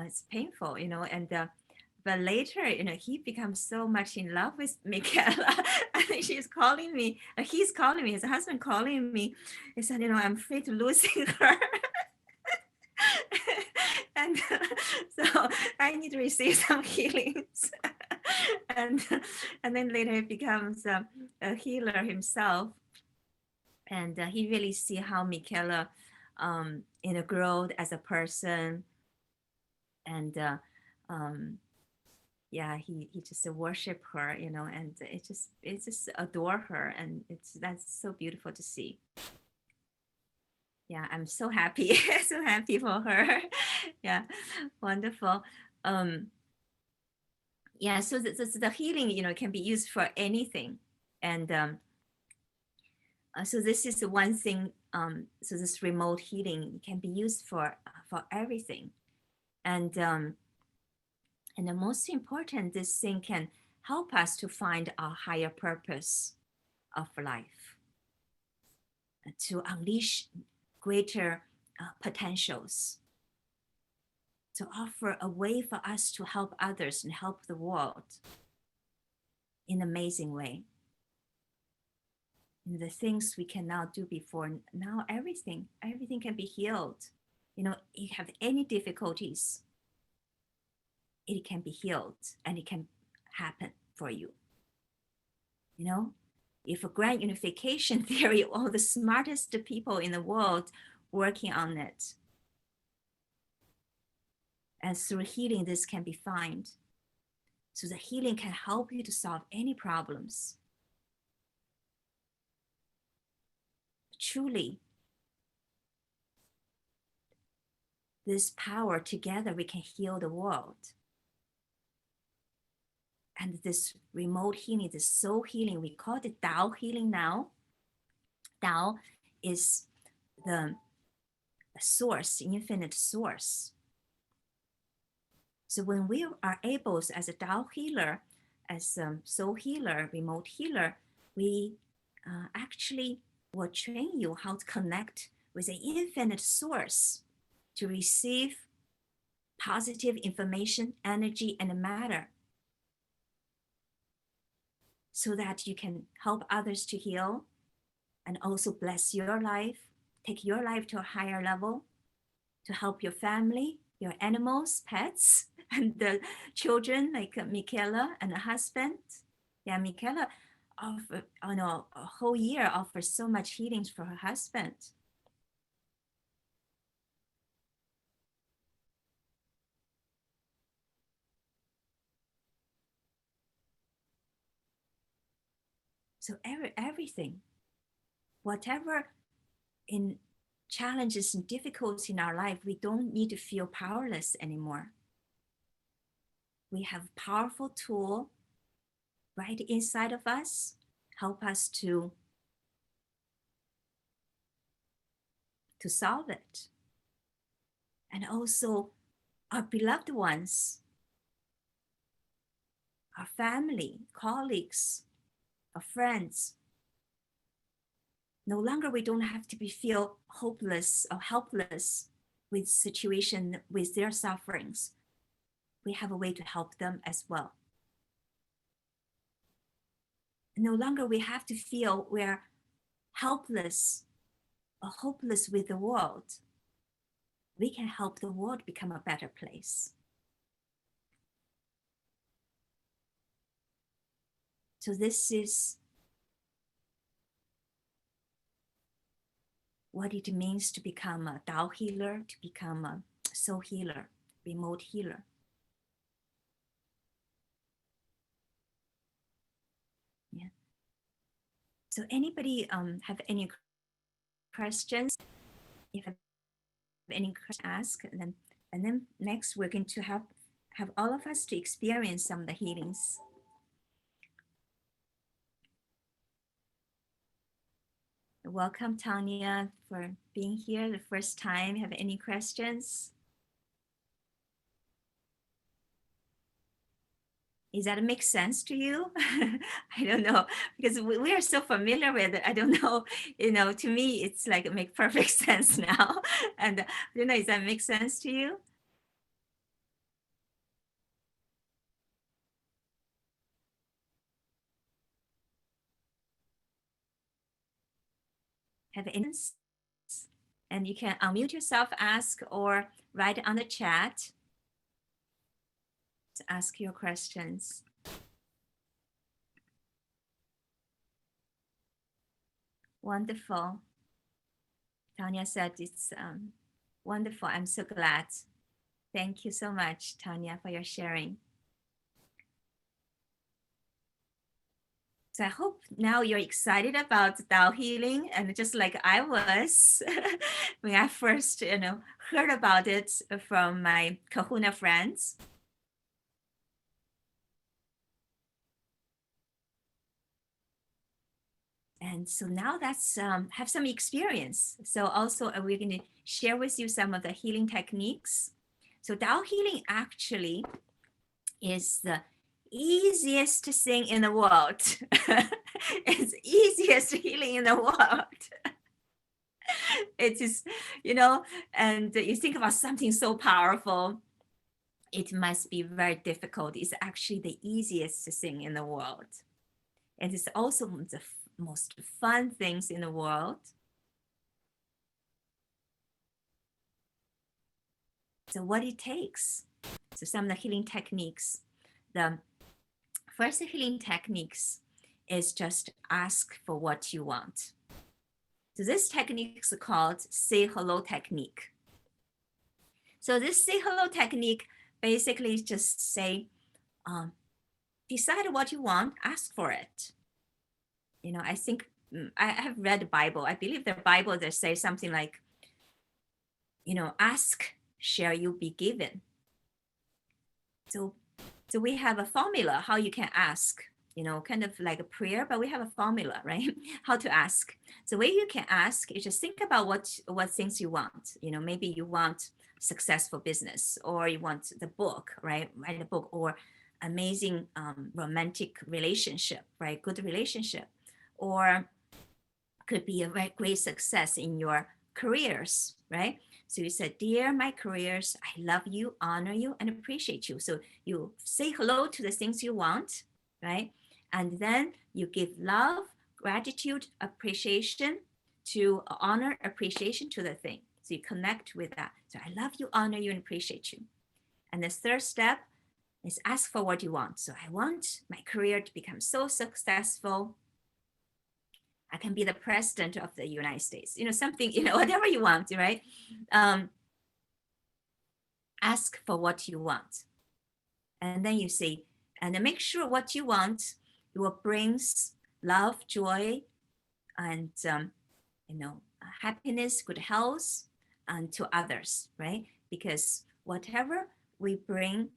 it's painful, and but later, he becomes so much in love with Michaela. I think he's calling me, his husband calling me. He said, I'm afraid to losing her. And so I need to receive some healings. and then later he becomes a healer himself, and he really see how Michaela growth as a person, and yeah, he just worship her, and it just adore her, and that's so beautiful to see. Yeah, I'm so happy, so happy for her. Yeah, wonderful. Yeah, so the healing, can be used for anything, and so this is the one thing. So this remote healing can be used for everything, and the most important, this thing can help us to find our higher purpose of life, to unleash greater potentials, to offer a way for us to help others and help the world in an amazing way. And the things we can now do before, now everything can be healed. You have any difficulties, it can be healed, and it can happen for you. If a grand unification theory, all the smartest people in the world working on it, and through healing, this can be found. So the healing can help you to solve any problems. Truly, this power together, we can heal the world. And this remote healing, this soul healing, we call it Tao healing now. Tao is the source, infinite source. So when we are able, as a Tao healer, as a soul healer, remote healer, we actually will train you how to connect with the infinite source to receive positive information, energy, and matter. so that you can help others to heal and also bless your life, take your life to a higher level, to help your family, your animals, pets, and the children like Michaela and the husband. Yeah, Michaela offer, a whole year offers so much healings for her husband. So everything, whatever in challenges and difficulties in our life, we don't need to feel powerless anymore. We have a powerful tool right inside of us, help us to solve it. And also our beloved ones, our family, colleagues, our friends. No longer we don't have to feel hopeless or helpless with situation, with their sufferings. We have a way to help them as well. No longer we have to feel we're helpless or hopeless with the world. We can help the world become a better place. So this is what it means to become a Tao healer, to become a soul healer, remote healer. Yeah. So anybody have any questions? If you have any questions, ask. And then next we're going to have all of us to experience some of the healings. Welcome, Tanya, for being here the first time. Have any questions? Does that make sense to you? I don't know, because we are so familiar with it. I don't know, to me, it's like it makes perfect sense now. And does that make sense to you? Have any? And you can unmute yourself, ask, or write on the chat to ask your questions. Wonderful. Tanya said it's wonderful. I'm so glad. Thank you so much, Tanya, for your sharing. So I hope now you're excited about Tao healing, and just like I was when I first, heard about it from my Kahuna friends. And so now that's have some experience. So also we're going to share with you some of the healing techniques. So Tao healing actually is the easiest thing in the world. It's easiest healing in the world. It is, and you think about something so powerful, it must be very difficult. It's actually the easiest thing in the world. And it's also the most fun things in the world. So what it takes. So some of the healing techniques. The first healing techniques is just ask for what you want. So this technique is called say hello technique. So this say hello technique basically is just say, decide what you want, ask for it. I think I have read the Bible. I believe the Bible that says something like, ask, shall you be given. So we have a formula how you can ask, kind of like a prayer, but we have a formula, right? How to ask. So the way you can ask is just think about what things you want. Maybe you want successful business, or you want the book, right? Write a book, or amazing romantic relationship, right? Good relationship, or could be a very great success in your careers, right? So you said, dear my careers, I love you, honor you, and appreciate you. So you say hello to the things you want, right? And then You give love, gratitude, appreciation to honor, appreciation to the thing. So you connect with that. So I love you, honor you, and appreciate you. And the third step is ask for what you want. So I want my career to become so successful. I can be the president of the United States, something, whatever you want, right? Ask for what you want. And then you say, and then make sure what you want will brings love, joy, and, happiness, good health, and to others, right? Because whatever we bring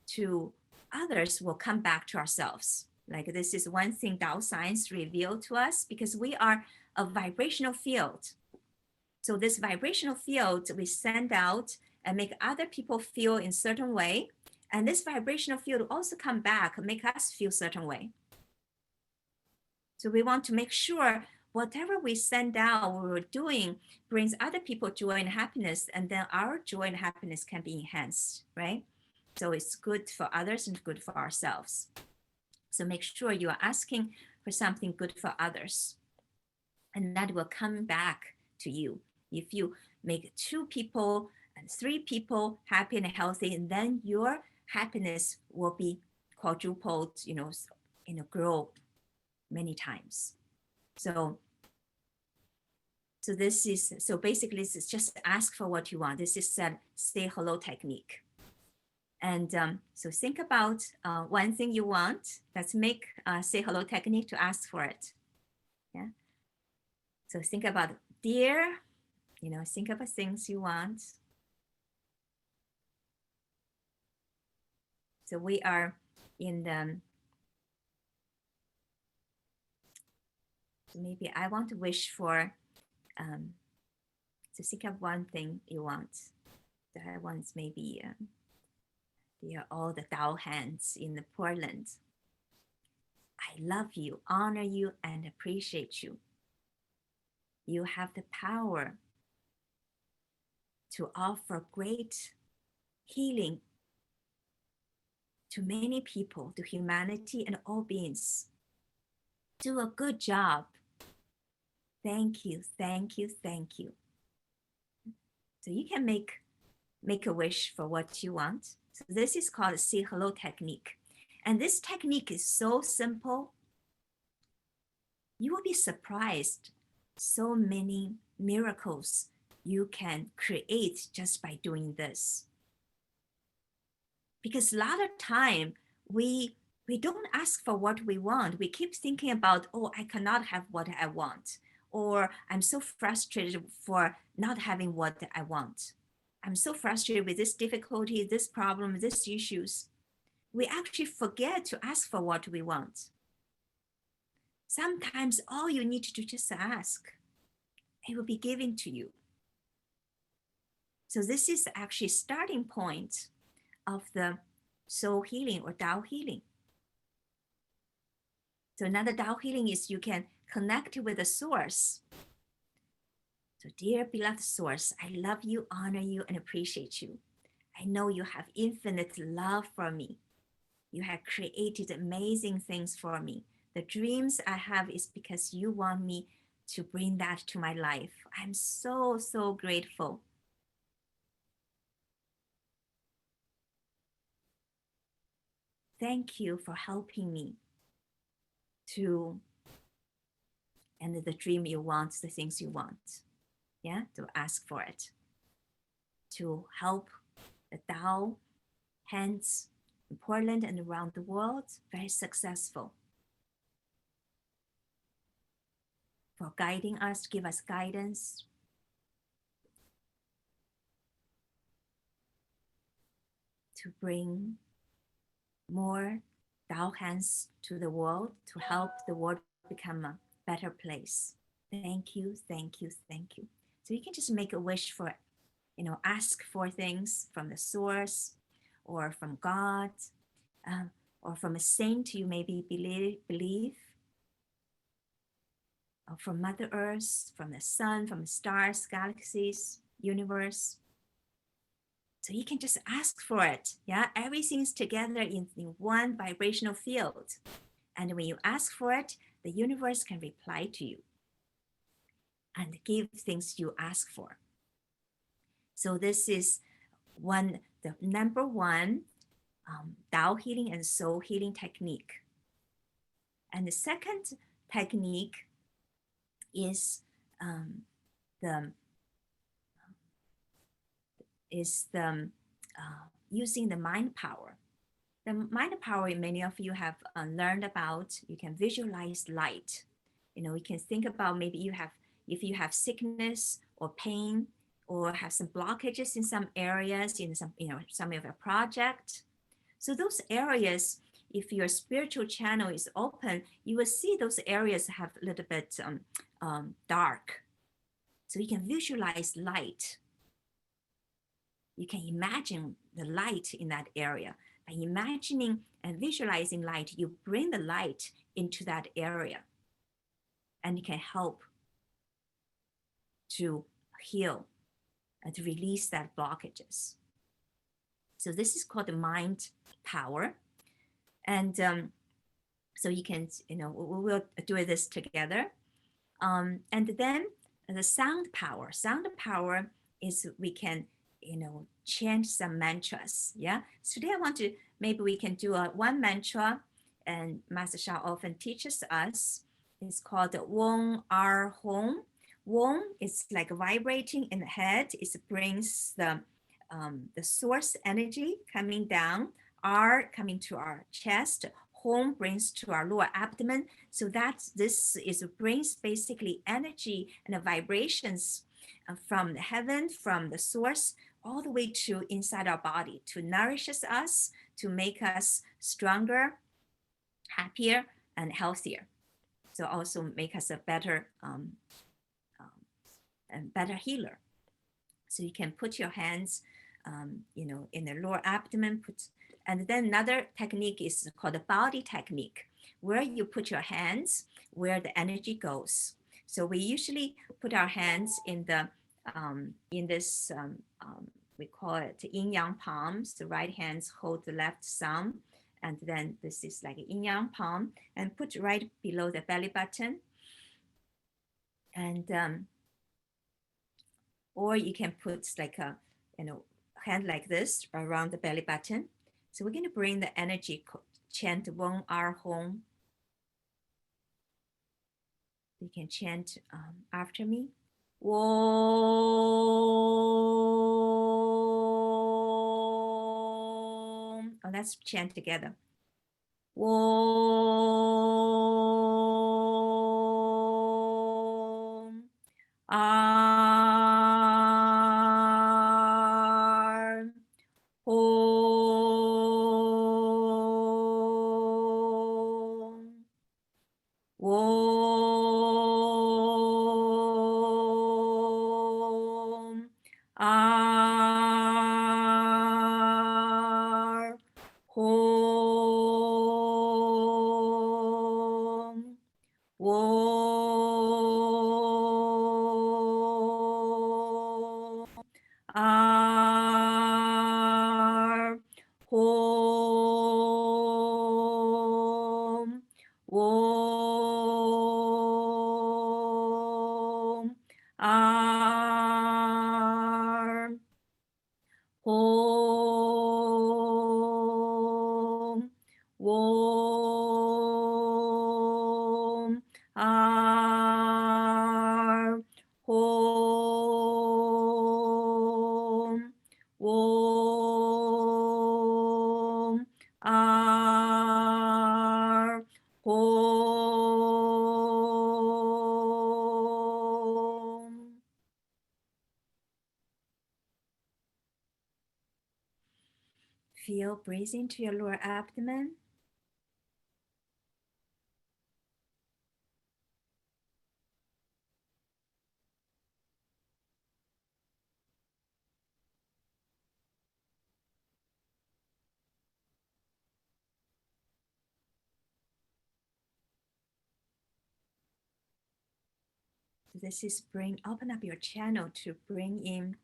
to others will come back to ourselves. Like this is one thing Tao science revealed to us, because we are a vibrational field. So this vibrational field we send out and make other people feel in certain way. And this vibrational field also come back and make us feel certain way. So we want to make sure whatever we send out, what we're doing brings other people joy and happiness, and then our joy and happiness can be enhanced, right? So it's good for others and good for ourselves. So make sure you are asking for something good for others, and that will come back to you. If you make 2 people and 3 people happy and healthy, and then your happiness will be quadrupled, grow many times. So basically this is just ask for what you want. This is say hello technique. And so think about one thing you want. Let's make say hello technique to ask for it. Yeah. So think about dear, think about things you want. So we are in the, so maybe I want to wish for, so think of one thing you want. That one's maybe, they are all the Tao hands in the Portland. I love you, honor you, and appreciate you. You have the power to offer great healing to many people, to humanity and all beings. Do a good job. Thank you, thank you, thank you. So you can make a wish for what you want. So this is called say hello technique. And this technique is so simple. You will be surprised so many miracles you can create just by doing this. Because a lot of time we don't ask for what we want. We keep thinking about, oh, I cannot have what I want. Or I'm so frustrated for not having what I want. I'm so frustrated with this difficulty, this problem, these issues. We actually forget to ask for what we want. Sometimes all you need to do is just ask. It will be given to you. So this is actually starting point of the soul healing or Tao healing. So another Tao healing is you can connect with the source. So dear beloved source, I love you, honor you, and appreciate you. I know you have infinite love for me. You have created amazing things for me. The dreams I have is because you want me to bring that to my life. I'm so, so grateful. Thank you for helping me to end the dream you want, the things you want. Yeah, to ask for it. To help the Tao hands in Portland and around the world very successful. For guiding us, give us guidance. To bring more Tao hands to the world, to help the world become a better place. Thank you, thank you, thank you. So you can just make a wish for, ask for things from the source or from God or from a saint you maybe believe, or from Mother Earth, from the sun, from the stars, galaxies, universe. So you can just ask for it. Yeah, everything's together in one vibrational field. And when you ask for it, the universe can reply to you and give things you ask for. So this is the number one Tao healing and soul healing technique. And the second technique is the using the mind power. The mind power, many of you have learned about. You can visualize light. You can think about maybe if you have sickness or pain or have some blockages in some areas in some of your project. So those areas, if your spiritual channel is open, you will see those areas have a little bit dark. So you can visualize light. You can imagine the light in that area. By imagining and visualizing light, you bring the light into that area, and it can help to heal and to release that blockages. So this is called the mind power. And so you can, we'll do this together. And then the sound power. Sound power is we can, chant some mantras. Yeah. So today maybe we can do one mantra, and Master Sha often teaches us. It's called Wong Ar Hong. Wong is like vibrating in the head. It brings the source energy coming down. R coming to our chest. Hong brings to our lower abdomen. So this brings basically energy and the vibrations from the heaven, from the source, all the way to inside our body, to nourish us, to make us stronger, happier, and healthier. So also make us a better and better healer. So you can put your hands, in the lower abdomen. And then another technique is called the body technique, where you put your hands where the energy goes. So we usually put our hands in this, we call it yin yang palms. The right hands hold the left thumb, and then this is like a yin yang palm, and put right below the belly button. And or you can put like a hand like this around the belly button. So we're going to bring the energy, chant Wong Ar Hong. You can chant after me. Wong. Oh, let's chant together. Wong Ar Hong. Wong Ar Hong. Wong Ar Hong. Wong Ar Hong. Wong Ar Hong. Wong Ar Hong. Feel breathing to your lower abdomen. This is open up your channel to bring in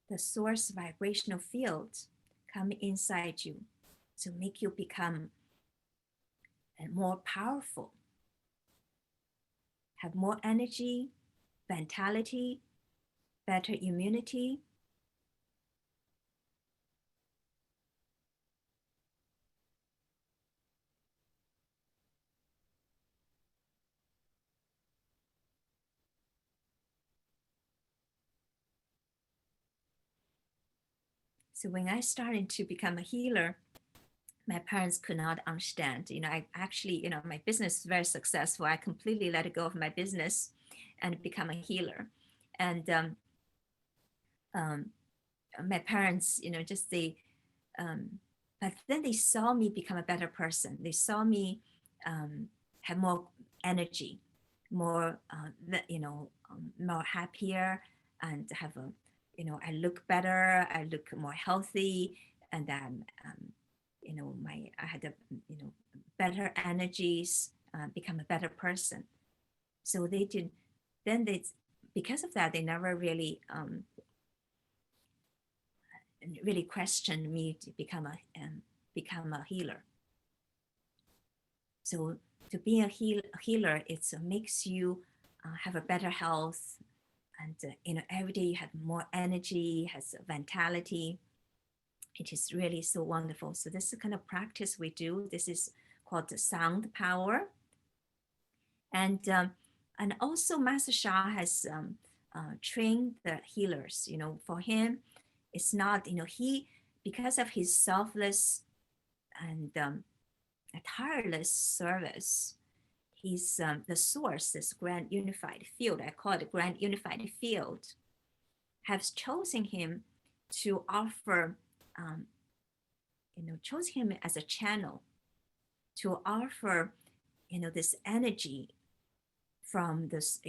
the source vibrational field come inside you. So make you become and more powerful, have more energy, vitality, better immunity. So when I started to become a healer, my parents could not understand. I actually, my business is very successful. I completely let go of my business and become a healer. And um, my parents, just but then they saw me become a better person. They saw me have more energy, more, more happier, and have a, I look better, I look more healthy, and I had a, better energies, become a better person. So they did, then they, because of that, they never really questioned me to become a healer. So to be a healer, it makes you have a better health, and every day you have more energy, has vitality. It is really so wonderful. So this is the kind of practice we do. This is called the sound power. And also Master Sha has trained the healers. For him, it's not, he, because of his selfless and tireless service, he's the source, this grand unified field, I call it a grand unified field, has chosen him to offer, chose him as a channel to offer, this energy from this,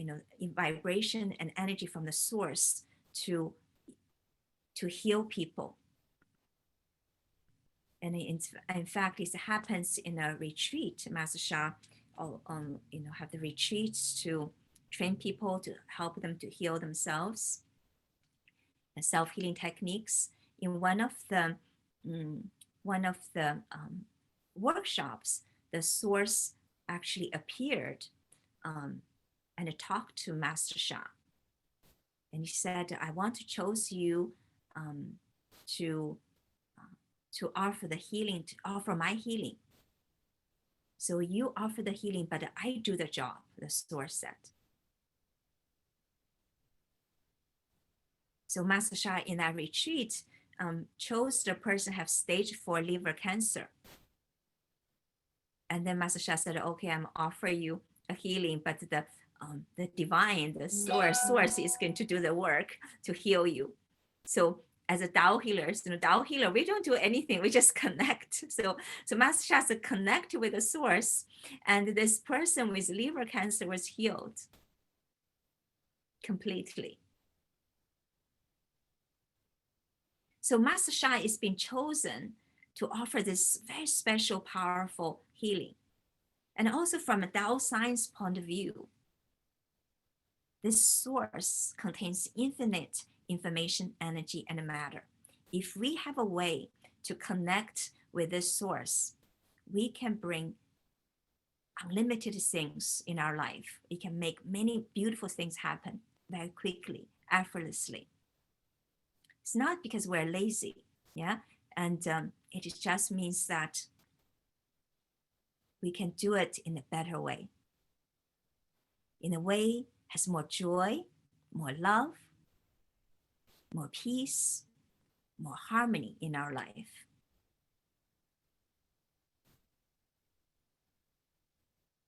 vibration and energy from the source to heal people. And in fact, it happens in a retreat. Master Sha, have the retreats to train people to help them to heal themselves, and self-healing techniques. In one of the workshops, the source actually appeared and talked to Master Sha, and he said, "I want to choose you to offer the healing, to offer my healing. So you offer the healing, but I do the job," the source said. So Master Sha in that retreat chose the person have stage 4 liver cancer. And then Master Sha said, "Okay, I'm offering you a healing, but the divine, the source is going to do the work to heal you." So as a Tao healers, Tao healer, we don't do anything, we just connect. So Master Sha said, connect with the source, and this person with liver cancer was healed completely. So Master Sha is being chosen to offer this very special, powerful healing. And also from a Tao science point of view, this source contains infinite information, energy, and matter. If we have a way to connect with this source, we can bring unlimited things in our life. We can make many beautiful things happen very quickly, effortlessly. It's not because we're lazy, yeah? And it just means that we can do it in a better way. In a way has more joy, more love, more peace, more harmony in our life.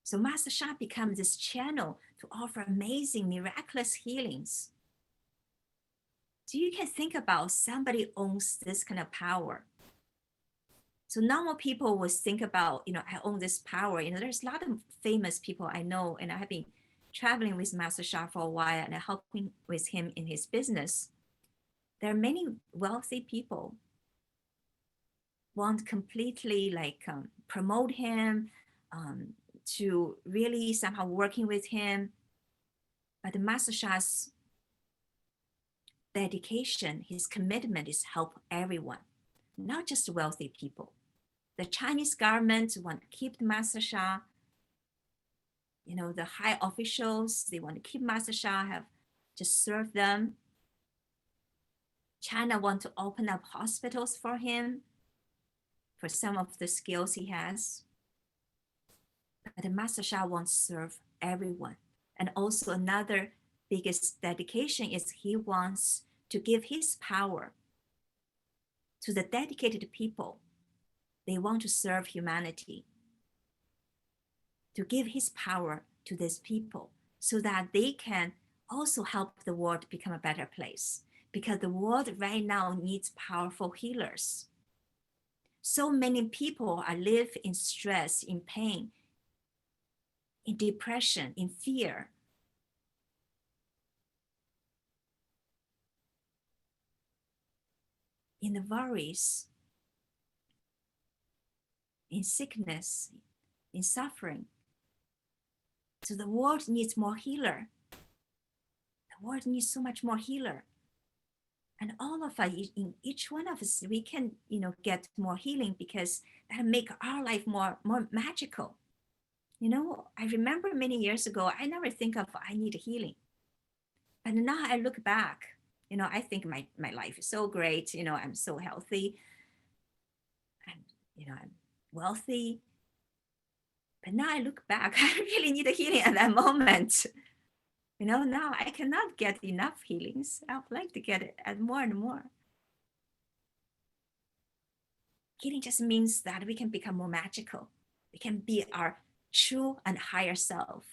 So Master Sha becomes this channel to offer amazing, miraculous healings. So you can think about somebody owns this kind of power. So normal people would think about, I own this power. There's a lot of famous people I know, and I have been traveling with Master Sha for a while and helping with him in his business. There are many wealthy people want completely promote him, to really somehow working with him. But the Master Sha's dedication, his commitment is help everyone, not just wealthy people. the Chinese government want to keep the Master Sha. You know, the high officials, they want to keep Master Sha, have just serve them. China want to open up hospitals for him, for some of the skills he has. But the Master Sha wants to serve everyone. And also another biggest dedication is he wants to give his power to the dedicated people. They want to serve humanity, to give his power to these people so that they can also help the world become a better place, because the world right now needs powerful healers. So many people are live in stress, in pain, in depression, in fear. In the worries, in sickness, in suffering. So the world needs more healer. The world needs so much more healer. And all of us, in each one of us, we can, get more healing, because that make our life more magical. I remember many years ago, I never think of I need healing. But now I look back, I think my life is so great. I'm so healthy. And, I'm wealthy. But now I look back, I really need a healing at that moment. Now I cannot get enough healings. I would like to get it at more and more. Healing just means that we can become more magical. We can be our true and higher self.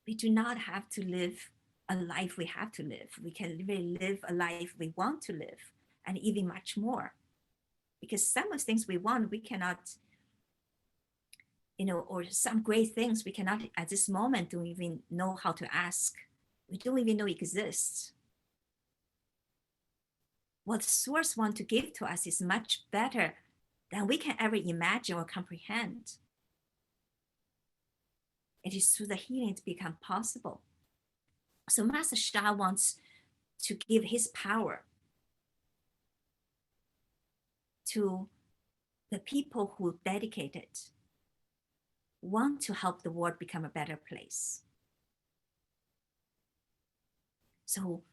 We do not have to live a life we have to live. We can really live a life we want to live, and even much more. Because some of the things we want, we cannot, or some great things we cannot at this moment don't even know how to ask. We don't even know exists. What source wants to give to us is much better than we can ever imagine or comprehend. It is through the healing to become possible. So Master Sha wants to give his power to the people who dedicated, want to help the world become a better place. So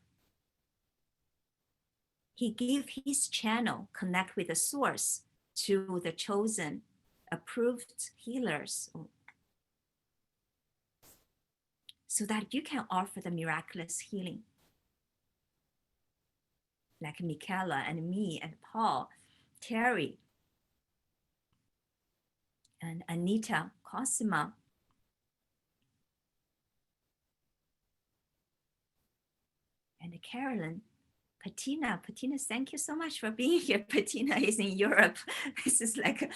he gave his channel, connect with the source, to the chosen, approved healers, so that you can offer the miraculous healing. Like Michaela and me and Paul, Terry, and Anita, Cosima, and Carolyn, Patina. Patina, thank you so much for being here. Patina is in Europe. This is like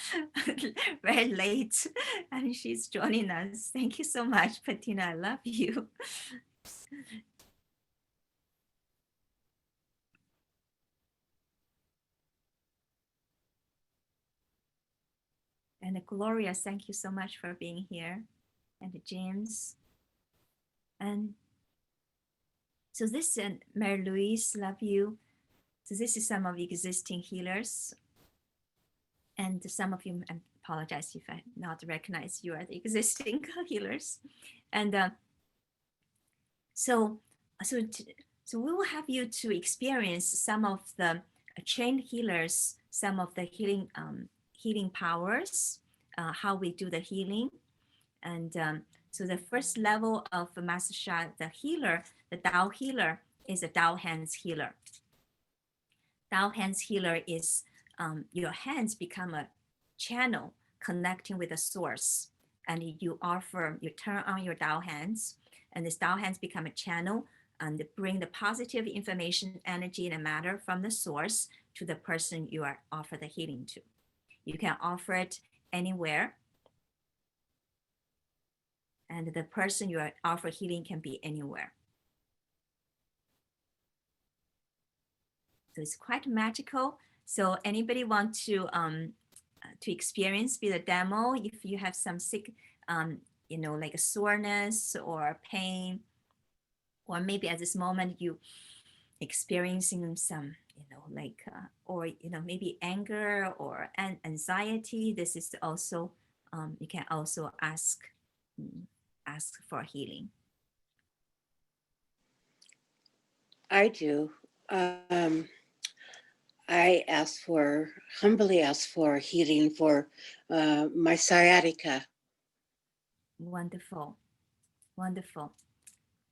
very late, and she's joining us. Thank you so much, Patina. I love you. And Gloria, thank you so much for being here. And James. And so this, and Mary Louise, love you. So this is some of the existing healers. And some of you, I apologize if I not recognize you are the existing healers. And so we will have you to experience some of the trained healers, some of the healing powers, how we do the healing. And so the first level of Master Sha, the healer, the Dao healer, is a Dao hands healer. Dao hands healer is your hands become a channel connecting with the source, and you turn on your Dao hands, and this Dao hands become a channel and bring the positive information, energy, and matter from the source to the person you are offer the healing to. You can offer it anywhere, and the person you are offer healing can be anywhere. So it's quite magical. So anybody want to experience be the demo, if you have some sick, like a soreness or pain, or maybe at this moment you experiencing some, or, maybe anger or anxiety, this is also, you can also ask for healing. I do. I humbly ask for healing for my sciatica. Wonderful. Wonderful.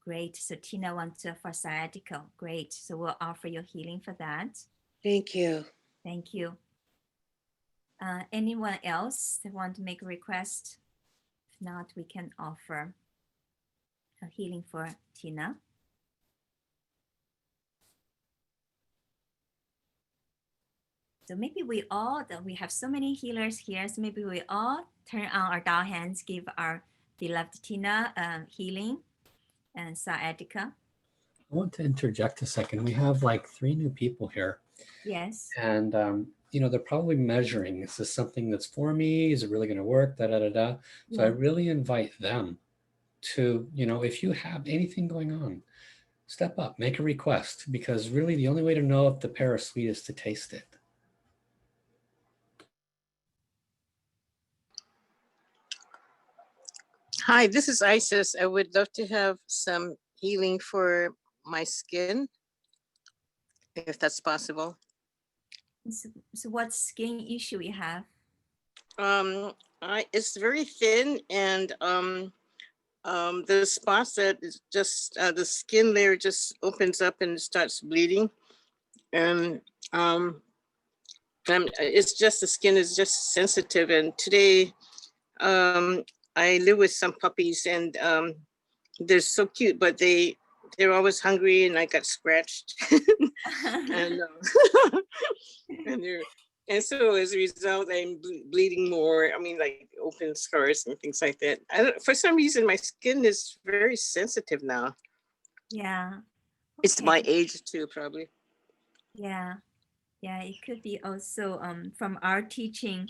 Great. So Tina wants for sciatica. Great. So we'll offer you healing for that. Thank you. Thank you. Anyone else that want to make a request? If not, we can offer a healing for Tina. So maybe we have so many healers here. So maybe we all turn on our Dao hands, give our beloved Tina healing and sciatica. I want to interject a second. We have like 3 new people here. Yes. And, they're probably measuring, is this something that's for me? Is it really going to work? Da, da, da, da. So I really invite them to, if you have anything going on, step up, make a request, because really the only way to know if the pear is sweet is to taste it. Hi, this is Isis. I would love to have some healing for my skin, if that's possible. So what skin issue you have? It's very thin, and the spots that is just the skin layer just opens up and starts bleeding, and it's just the skin is just sensitive. And today, I live with some puppies, and they're so cute, but they're always hungry, and I got scratched. and and so as a result, I'm bleeding more. I mean, like open scars and things like that. For some reason, my skin is very sensitive now. Yeah. Okay. It's my age too, probably. Yeah. Yeah, it could be also from our teaching.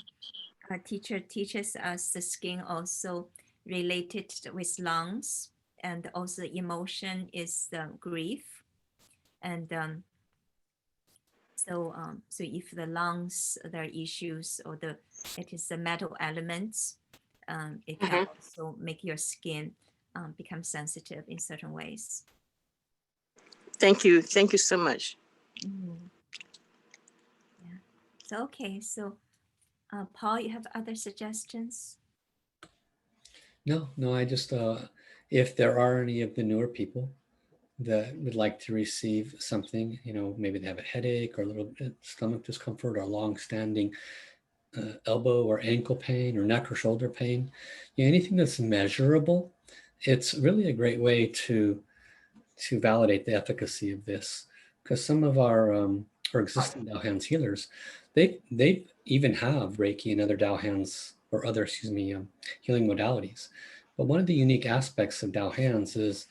Our teacher teaches us the skin also related with lungs, and also emotion is grief. And so if the lungs, there are issues, or it is the metal elements, it can also make your skin become sensitive in certain ways. Thank you so much. Yeah. So okay, so Paul, you have other suggestions? No, I just, if there are any of the newer people that would like to receive something, maybe they have a headache or a little bit stomach discomfort or long-standing elbow or ankle pain or neck or shoulder pain, anything that's measurable, it's really a great way to validate the efficacy of this. Because some of our existing Dao Hands healers, they even have Reiki and other Dao Hands or other, healing modalities. But one of the unique aspects of Dao Hands is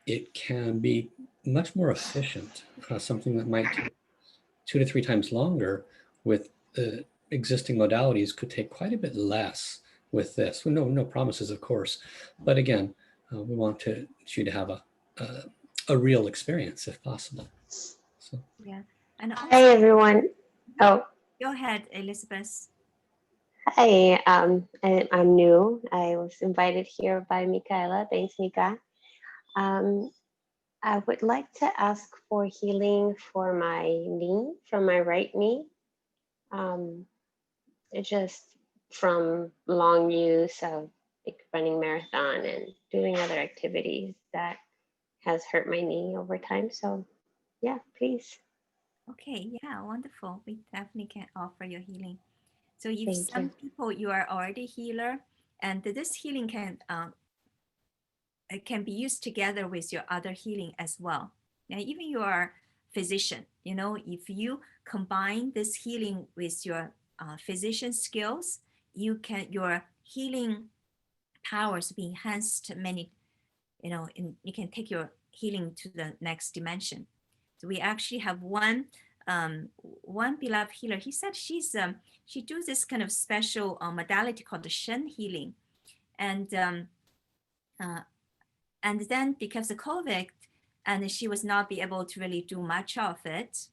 it can be much more efficient. Something that might take 2 to 3 times longer with the existing modalities could take quite a bit less with this. Well, no promises, of course. But again, we want you to have a real experience if possible. So. Yeah. And also, hi everyone. Oh, go ahead, Elizabeth. hi. I'm new. I was invited here by Michaela. Thanks, Mika. I would like to ask for healing for my knee, from my right knee. It's just from long use of like running marathon and doing other activities that has hurt my knee over time. So yeah, please. Okay, yeah, wonderful. We definitely can offer you healing. So if Thank some you. people, you are already healer, and this healing it can be used together with your other healing as well. Now, even you are physician, if you combine this healing with your physician skills, your healing powers be enhanced many, you can take your healing to the next dimension. So we actually have one beloved healer. He said she does this kind of special modality called the Shen healing, and then because of COVID, and she was not be able to really do much of it.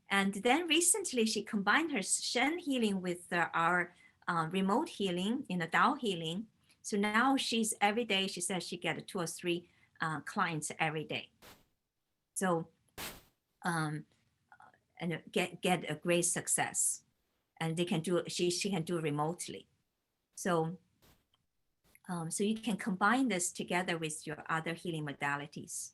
And then recently she combined her Shen healing with our remote healing, Dao healing. So now she's every day, she says she get 2 or 3 clients every day. So, and get a great success, and they can do, she can do remotely. So, so you can combine this together with your other healing modalities.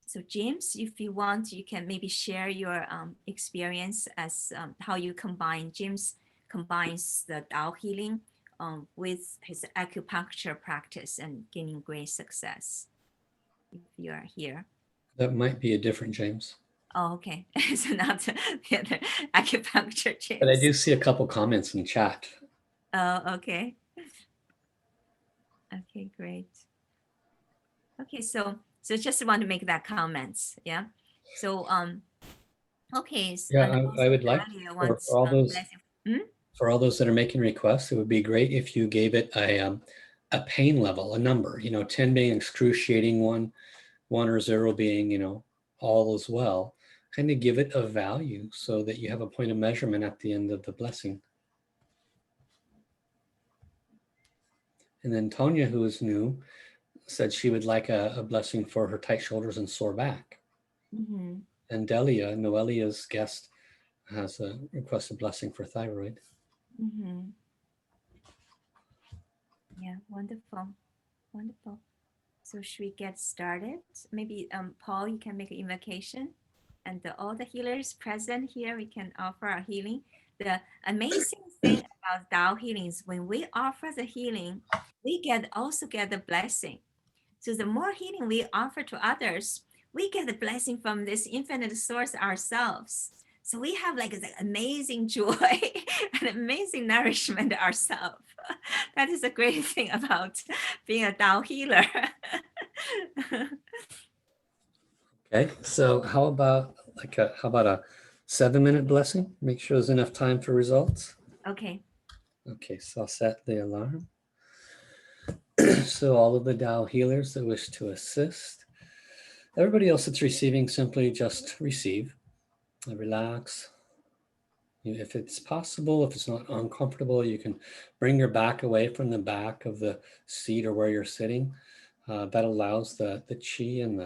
So James, if you want, you can maybe share your experience as how you combine. James combines the Tao healing with his acupuncture practice and gaining great success. If you are here. That might be a different James. Oh, okay. So not the other acupuncture James. But I do see a couple comments in chat. Oh, okay. Okay, great. Okay, so just want to make that comments, yeah. So okay. Yeah, I would like for all those for all those that are making requests, it would be great if you gave it a pain level, a number. 10 being excruciating, one or 0 being all is well. Kind of give it a value so that you have a point of measurement at the end of the blessing. And then Tonya, who is new, said she would like a blessing for her tight shoulders and sore back. Mm-hmm. And Delia, Noelia's guest, has a requested blessing for thyroid. Mm-hmm. Yeah, wonderful, wonderful. So should we get started? Maybe Paul, you can make an invocation, and all the healers present here, we can offer our healing. The amazing thing about Tao healing is when we offer the healing, we also get the blessing. So the more healing we offer to others, we get the blessing from this infinite source ourselves. So we have like the amazing joy and amazing nourishment ourselves. That is a great thing about being a Tao healer. Okay, so how about a 7-minute blessing? Make sure there's enough time for results. Okay. Okay, so I'll set the alarm. So all of the Tao healers that wish to assist, everybody else that's receiving, simply just receive and relax. If it's possible, if it's not uncomfortable, you can bring your back away from the back of the seat or where you're sitting. That allows the chi and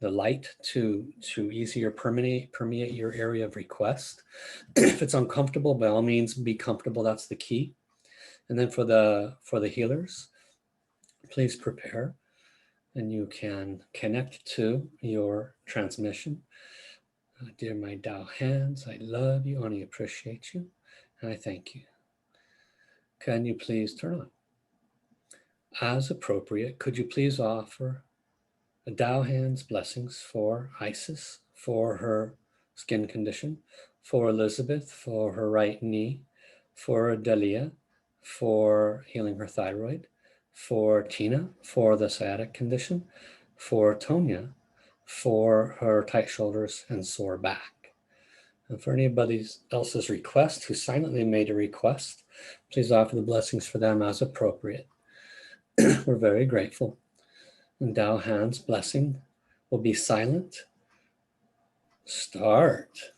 the light to easier permeate your area of request. If it's uncomfortable, by all means, be comfortable. That's the key. And then for the healers, please prepare, and you can connect to your transmission. Dear my Tao hands, I love you, only appreciate you, and I thank you. Can you please turn on? As appropriate, could you please offer the Tao hands blessings for Isis, for her skin condition, for Elizabeth, for her right knee, for Delia, for healing her thyroid, for Tina, for the sciatic condition, for Tonya, for her tight shoulders and sore back. And for anybody else's request who silently made a request, please offer the blessings for them as appropriate. We're very grateful. And Tao hands blessing will be silent. Start.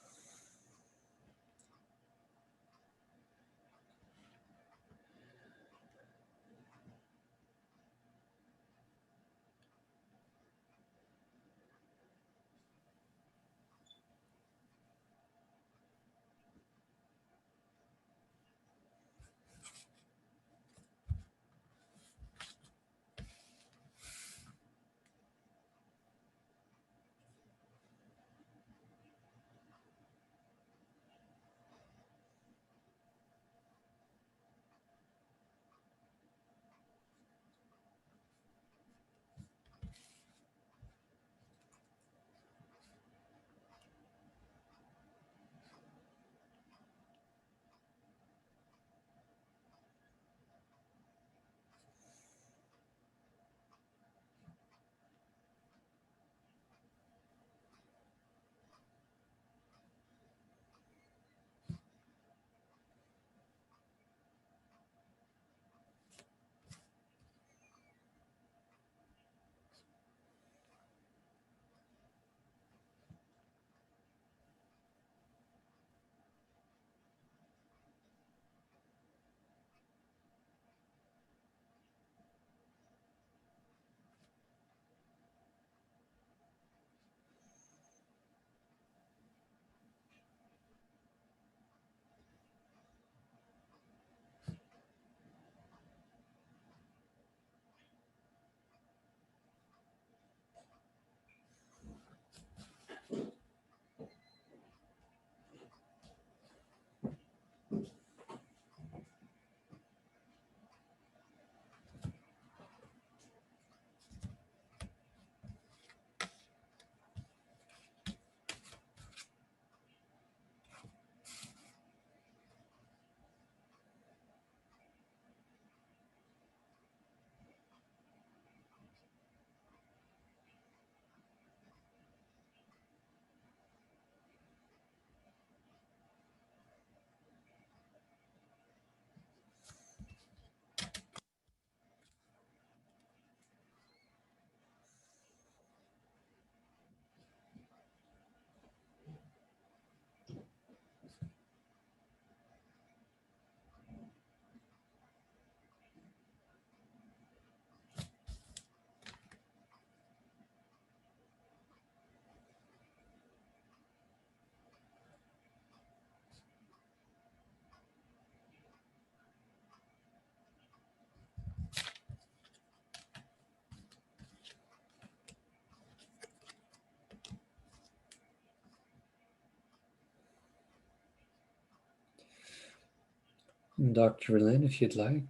Dr. Lynn, if you'd like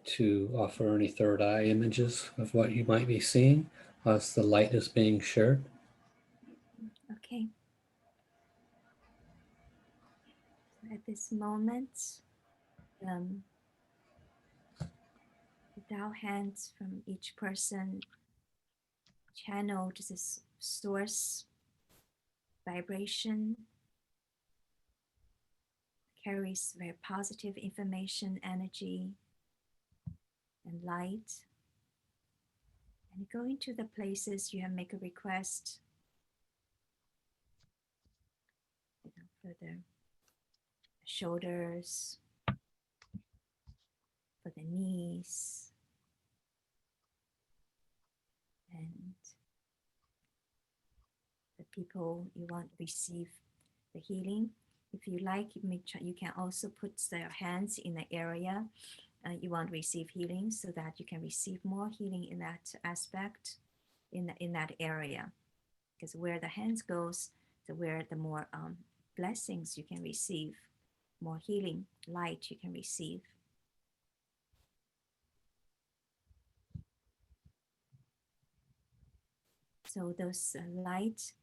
to offer any third eye images of what you might be seeing as the light is being shared. Okay. At this moment, um, without hands from each person, channel to this source vibration, carries very positive information, energy, and light. And go into the places you have make a request, for the shoulders, for the knees, and the people you want to receive the healing. If you like, you can also put your hands in the area you want to receive healing, so that you can receive more healing in that aspect, in that area. Because where the hands goes, where the more blessings you can receive, more healing, light you can receive. So those light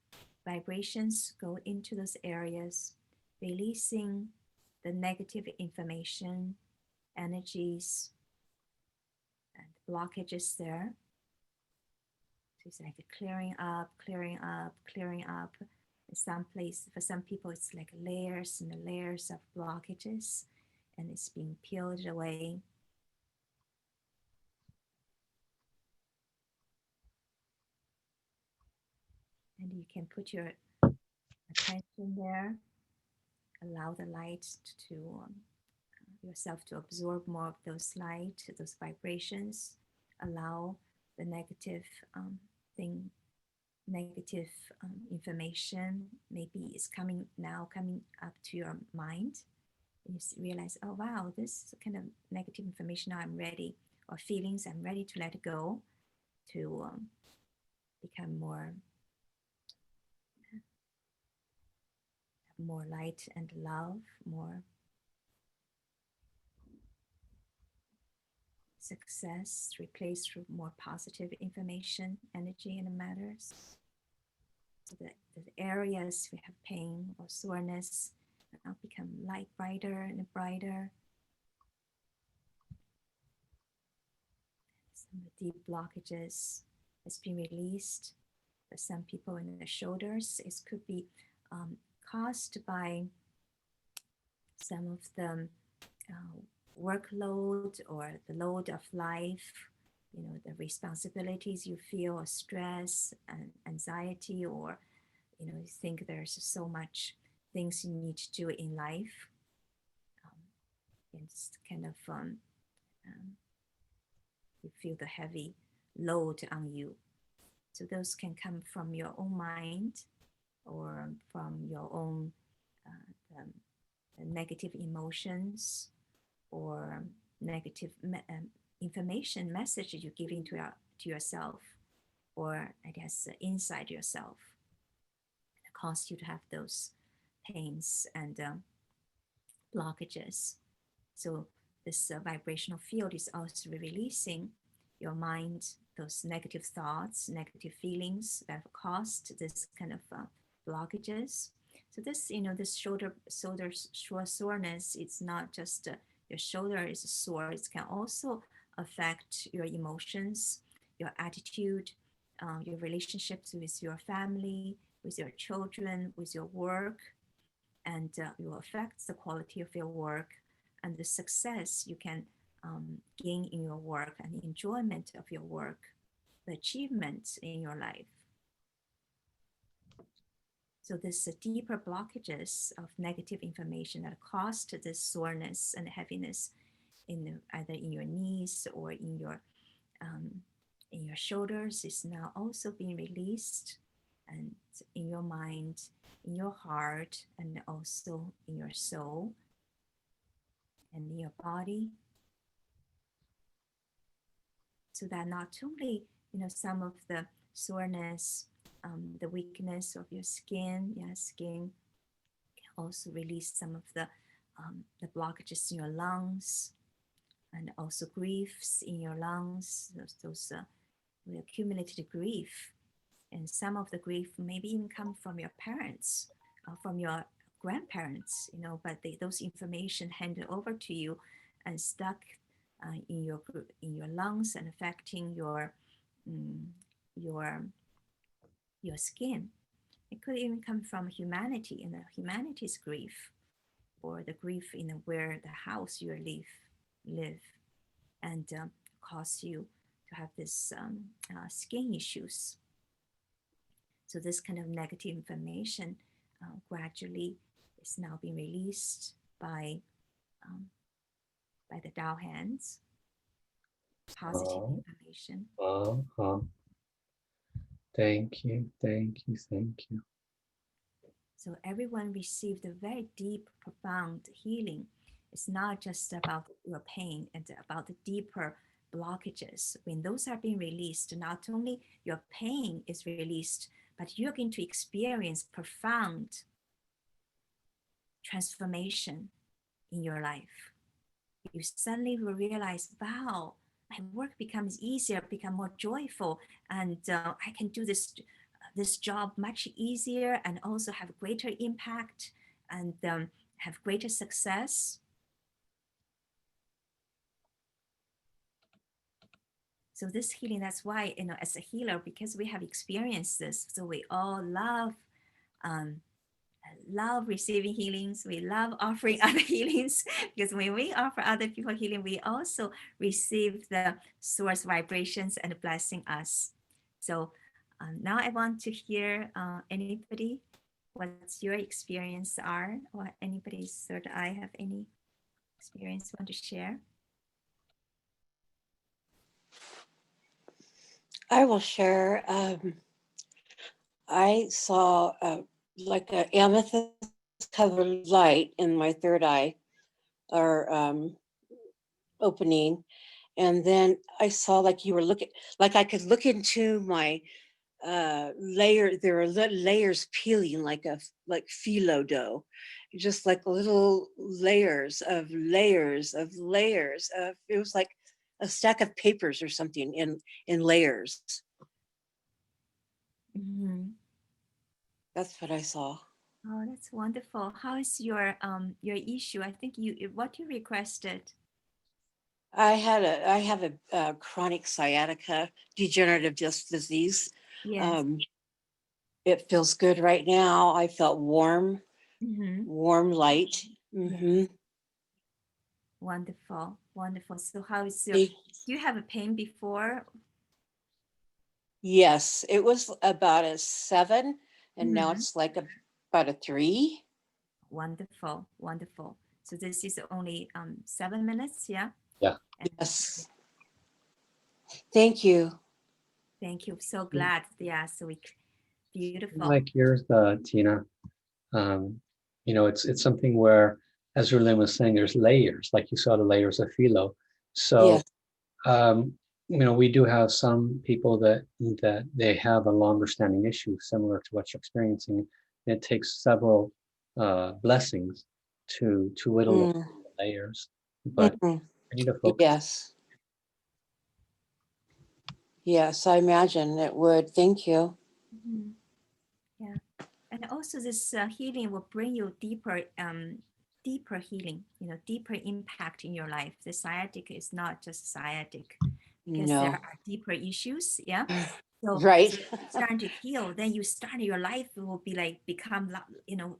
vibrations go into those areas, releasing the negative information, energies, and blockages there. So it's like a clearing up, clearing up, clearing up. In some place, for some people, it's like layers and layers of blockages, and it's being peeled away. And you can put your attention there, allow the light to yourself to absorb more of those light, those vibrations, allow the negative negative information maybe is coming up to your mind. And you realize, oh wow, this kind of negative information, now I'm ready, or feelings, I'm ready to let it go, to become more light and love, more success, replaced through more positive information, energy, and matters. So the areas we have pain or soreness now become light, brighter and brighter. Some deep blockages has been released. For some people in the shoulders, it could be caused by some of the workload or the load of life, the responsibilities you feel, or stress and anxiety, or you think there's so much things you need to do in life. It's kind of you feel the heavy load on you. So those can come from your own mind, or from your own negative emotions, or negative information message you're giving to yourself, or I guess inside yourself, that cause you to have those pains and blockages. So this vibrational field is also releasing your mind, those negative thoughts, negative feelings that have caused this kind of blockages. So this, this shoulder soreness, it's not just your shoulder is sore. It can also affect your emotions, your attitude, your relationships with your family, with your children, with your work, and it will affect the quality of your work and the success you can gain in your work, and the enjoyment of your work, the achievements in your life. So this deeper blockages of negative information that caused this soreness and heaviness either in your knees or in your shoulders is now also being released, and in your mind, in your heart, and also in your soul and in your body. So that not only, some of the soreness, the weakness of your skin, skin can also release some of the the blockages in your lungs, and also griefs in your lungs, those we accumulated grief. And some of the grief maybe even come from your parents, from your grandparents, but those information handed over to you and stuck in your lungs and affecting your skin. It could even come from humanity, humanity's grief, or the grief in where the house you live, and cause you to have this skin issues. So this kind of negative information gradually is now being released by the Tao hands. Positive information. Thank you, thank you, thank you. So everyone received a very deep, profound healing. It's not just about your pain and about the deeper blockages. When those are being released, not only your pain is released, but you're going to experience profound transformation in your life. You suddenly will realize, wow, my work becomes easier, become more joyful, and I can do this job much easier and also have greater impact and have greater success. So this healing, that's why, as a healer, because we have experienced this, so we all love receiving healings. We love offering other healings, because when we offer other people healing, we also receive the source vibrations and blessing us. So now I want to hear anybody, what's your experience are, or anybody's third eye have any experience want to share? I will share. I saw like an amethyst colored light in my third eye, or opening, and then I saw like you were looking, like I could look into my layer. There were layers peeling like phyllo dough, just like little layers of layers of layers of. It was like a stack of papers or something in layers. Mm-hmm. That's what I saw. Oh, that's wonderful. How is your issue? I think what you requested. I have a chronic sciatica, degenerative disc disease. Yes. It feels good right now. I felt warm, warm light. Yeah. Wonderful, wonderful. So how is do you have a pain before? Yes, it was about a 7, and now it's like about a 3. Wonderful, wonderful. So this is only 7 minutes, yeah? Yeah. Yes. Thank you. Thank you. So glad. Yeah, so beautiful. Like yours, Tina. It's something where, as Rulin was saying, there's layers, like you saw the layers of phyllo. So, we do have some people that they have a longer standing issue similar to what you're experiencing. It takes several blessings to whittle the layers, but I need to focus. Yes, I imagine it would. Thank you. Yeah, and also this healing will bring you deeper healing, deeper impact in your life. The sciatic is not just sciatic, because there are deeper issues. Yeah. So, right. So starting to heal, then your life will be become,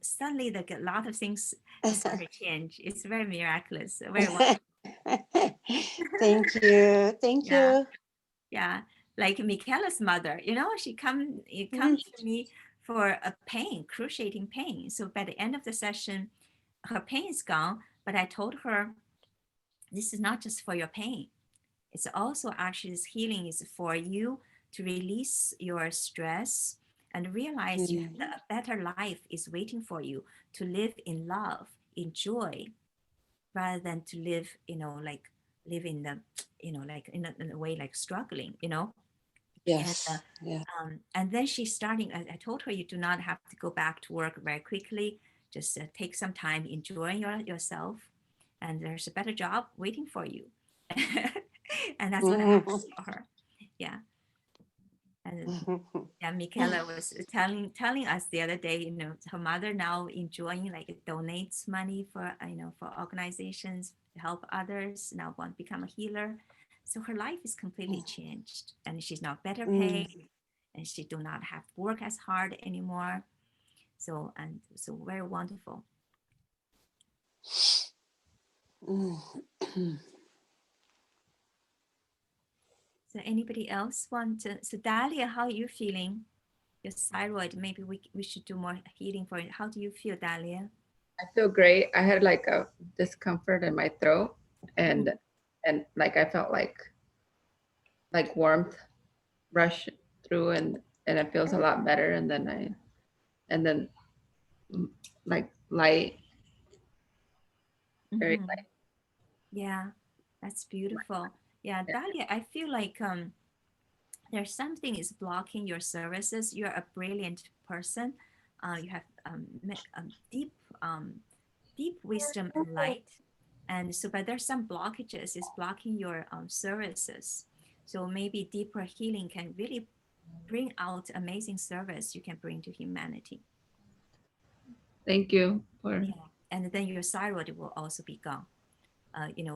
suddenly like a lot of things start to change. It's very miraculous. Very wonderful. Thank you. Thank you. Yeah. Like Michaela's mother, she comes to me for a pain, cruciating pain. So by the end of the session, her pain is gone, but I told her, this is not just for your pain. It's also actually, this healing is for you to release your stress and realize you have a better life is waiting for you, to live in love, in joy, rather than to live, live in the, like in a way like struggling, Yes. And then she's starting, I told her, you do not have to go back to work very quickly. just take some time enjoying yourself, and there's a better job waiting for you. And that's what I asked for her. Yeah. And yeah, Michaela was telling us the other day, her mother now enjoying, like, donates money for for organizations to help others, now want to become a healer. So her life is completely changed, and she's now better paid, and she do not have to work as hard anymore. So very wonderful. So anybody else want to? So Dahlia, how are you feeling? Your thyroid, maybe we should do more healing for it. How do you feel, Dahlia? I feel great. I had like a discomfort in my throat, and like I felt like warmth rush through, and it feels a lot better. And then like light, very Mhm. light. Yeah, that's beautiful. Yeah, Dahlia, I feel like there's something is blocking your services. You're a brilliant person. You have deep deep wisdom and light, and so but there's some blockages is blocking your services. So maybe deeper healing can really bring out amazing service you can bring to humanity. Thank you for. Yeah. And then your thyroid will also be gone.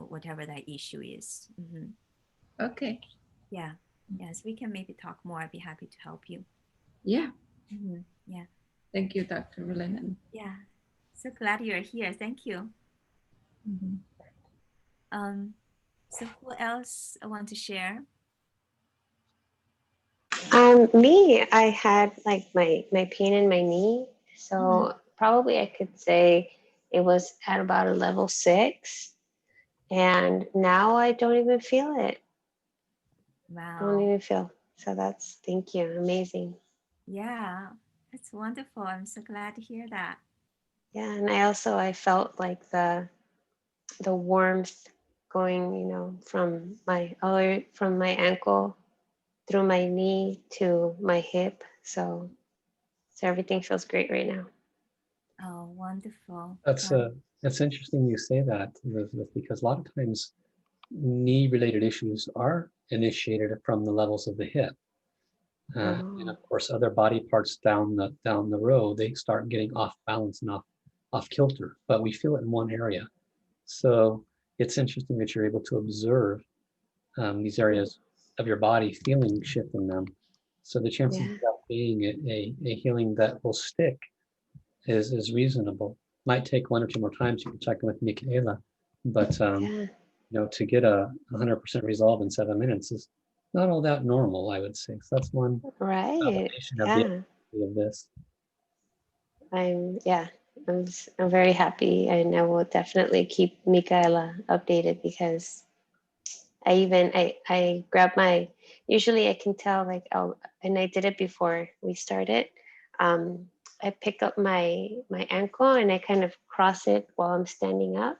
Whatever that issue is. Okay. Yeah. Yes, we can maybe talk more. I'd be happy to help you. Yeah. Yeah. Thank you, Dr. Verlinden. Yeah. So glad you're here. Thank you. So who else want to share? Me, I had like my pain in my knee. So probably I could say it was at about a level 6. And now I don't even feel it. Wow. Don't even feel. So thank you. Amazing. Yeah, that's wonderful. I'm so glad to hear that. Yeah. And I felt like the warmth going, from my ankle through my knee to my hip. So everything feels great right now. Oh, wonderful. That's interesting you say that, Elizabeth, because a lot of times knee-related issues are initiated from the levels of the hip. And of course, other body parts down the road, they start getting off balance and off kilter, but we feel it in one area. So it's interesting that you're able to observe these areas of your body, feeling shift in them. So the chances of that being a healing that will stick is reasonable. Might take 1 or 2 more times. You can check in with Michaela, but to get a 100% resolve in 7 minutes is not all that normal, I would say. So that's one validation of this. I'm very happy, and I will definitely keep Michaela updated, because I grab usually I can tell, like, and I did it before we started. I pick up my ankle and I kind of cross it while I'm standing up,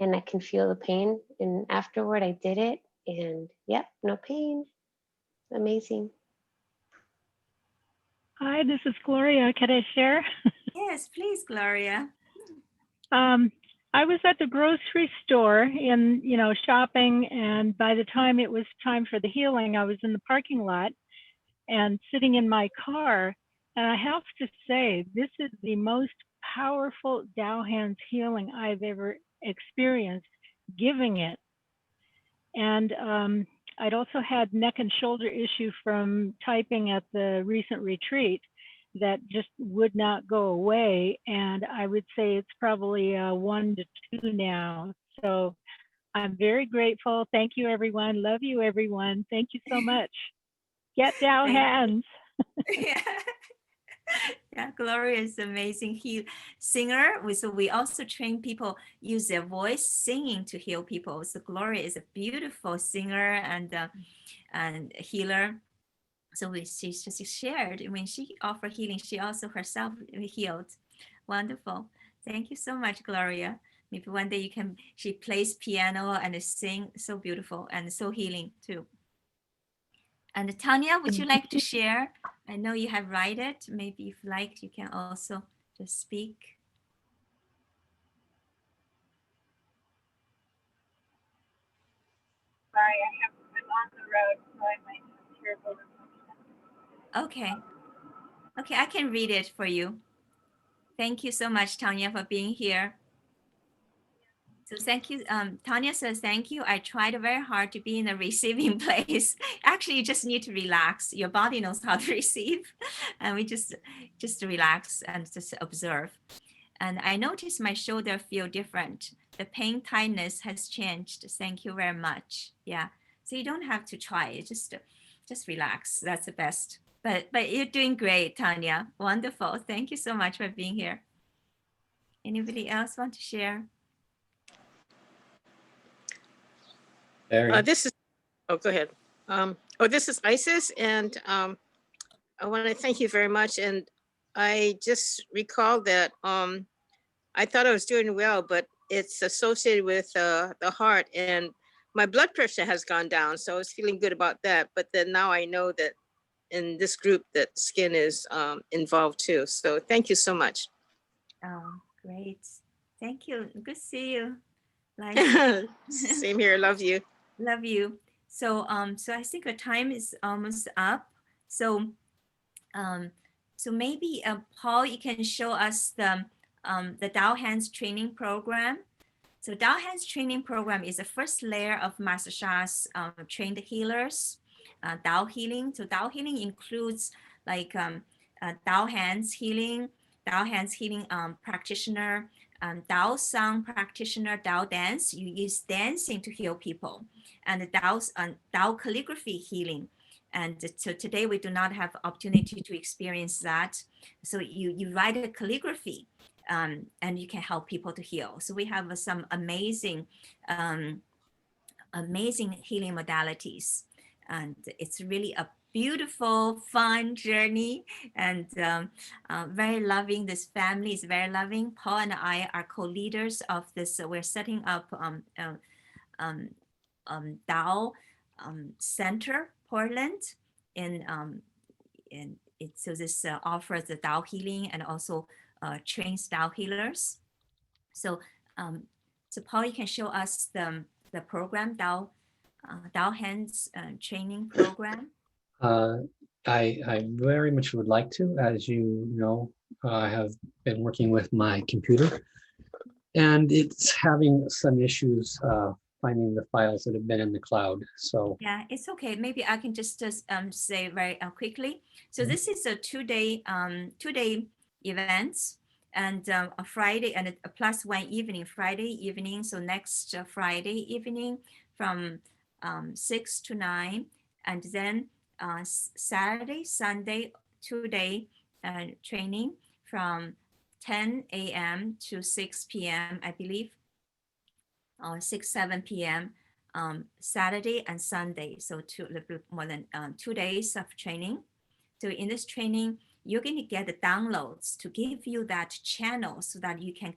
and I can feel the pain. And afterward I did it, and no pain. Amazing. Hi, this is Gloria. Can I share? Yes, please, Gloria. I was at the grocery store in, shopping, and by the time it was time for the healing, I was in the parking lot and sitting in my car. And I have to say, this is the most powerful Dao Hands healing I've ever experienced giving it. And I'd also had neck and shoulder issue from typing at the recent retreat that just would not go away. And I would say it's probably 1 to 2 now. So I'm very grateful. Thank you, everyone. Love you, everyone. Thank you so much. Get Dao Hands. Yeah, Gloria is amazing singer. So we also train people use their voice singing to heal people. So Gloria is a beautiful singer and healer. So she just shared when she offered healing, she also herself healed. Wonderful. Thank you so much, Gloria. Maybe one day she plays piano and sing, so beautiful and so healing too. And Tanya, would you like to share? I know you have write it. Maybe if you like, you can also just speak. sorry. I'm on the road, so I might have terrible reception. Okay. Okay, I can read it for you. Thank you so much, Tanya, for being here. So thank you. Tanya says, thank you. I tried very hard to be in a receiving place. Actually, you just need to relax. Your body knows how to receive. And we just relax and just observe. And I noticed my shoulder feel different. The pain tightness has changed. Thank you very much. Yeah. So you don't have to try it. Just relax. That's the best. But you're doing great, Tanya. Wonderful. Thank you so much for being here. Anybody else want to share? Very. This is, oh, go ahead. This is Isis, and I want to thank you very much. And I just recalled that I thought I was doing well, but it's associated with the heart, and my blood pressure has gone down. So I was feeling good about that. But then now I know that in this group that skin is involved too. So thank you so much. Oh, great. Thank you. Good to see you. Like, Same here. Love you. love you. So so I think the time is almost up. So so maybe Paul, you can show us the Dao Hands training program. So Dao Hands training program is the first layer of Master Sha's trained healers, Dao healing. So Dao healing includes like Dao Hands healing practitioner, Dao Song practitioner, Dao dance. You use dancing to heal people, and the Dao calligraphy healing. And so today we do not have opportunity to experience that. So you write a calligraphy, and you can help people to heal. So we have some amazing, amazing healing modalities, and it's really a beautiful, fun journey, and very loving. This family is very loving. Paul and I are co-leaders of this. We're setting up Dao Center, Portland, so this offers the Dao healing and also trains Dao healers. So so Paul, you can show us the program, Dao Hands training program. I very much would like to. As you know, I have been working with my computer, and it's having some issues finding the files that have been in the cloud. So yeah, it's okay. Maybe I can just say very quickly. So this is a two-day event, and a Friday and a plus one evening, Friday evening. So next Friday evening from 6 to 9, and then Saturday, Sunday, 2-day training from 10 a.m. to 6 p.m. I believe, or 7 p.m. Saturday and Sunday. So a little bit more than 2 days of training. So in this training, you're going to get the downloads to give you that channel so that you can,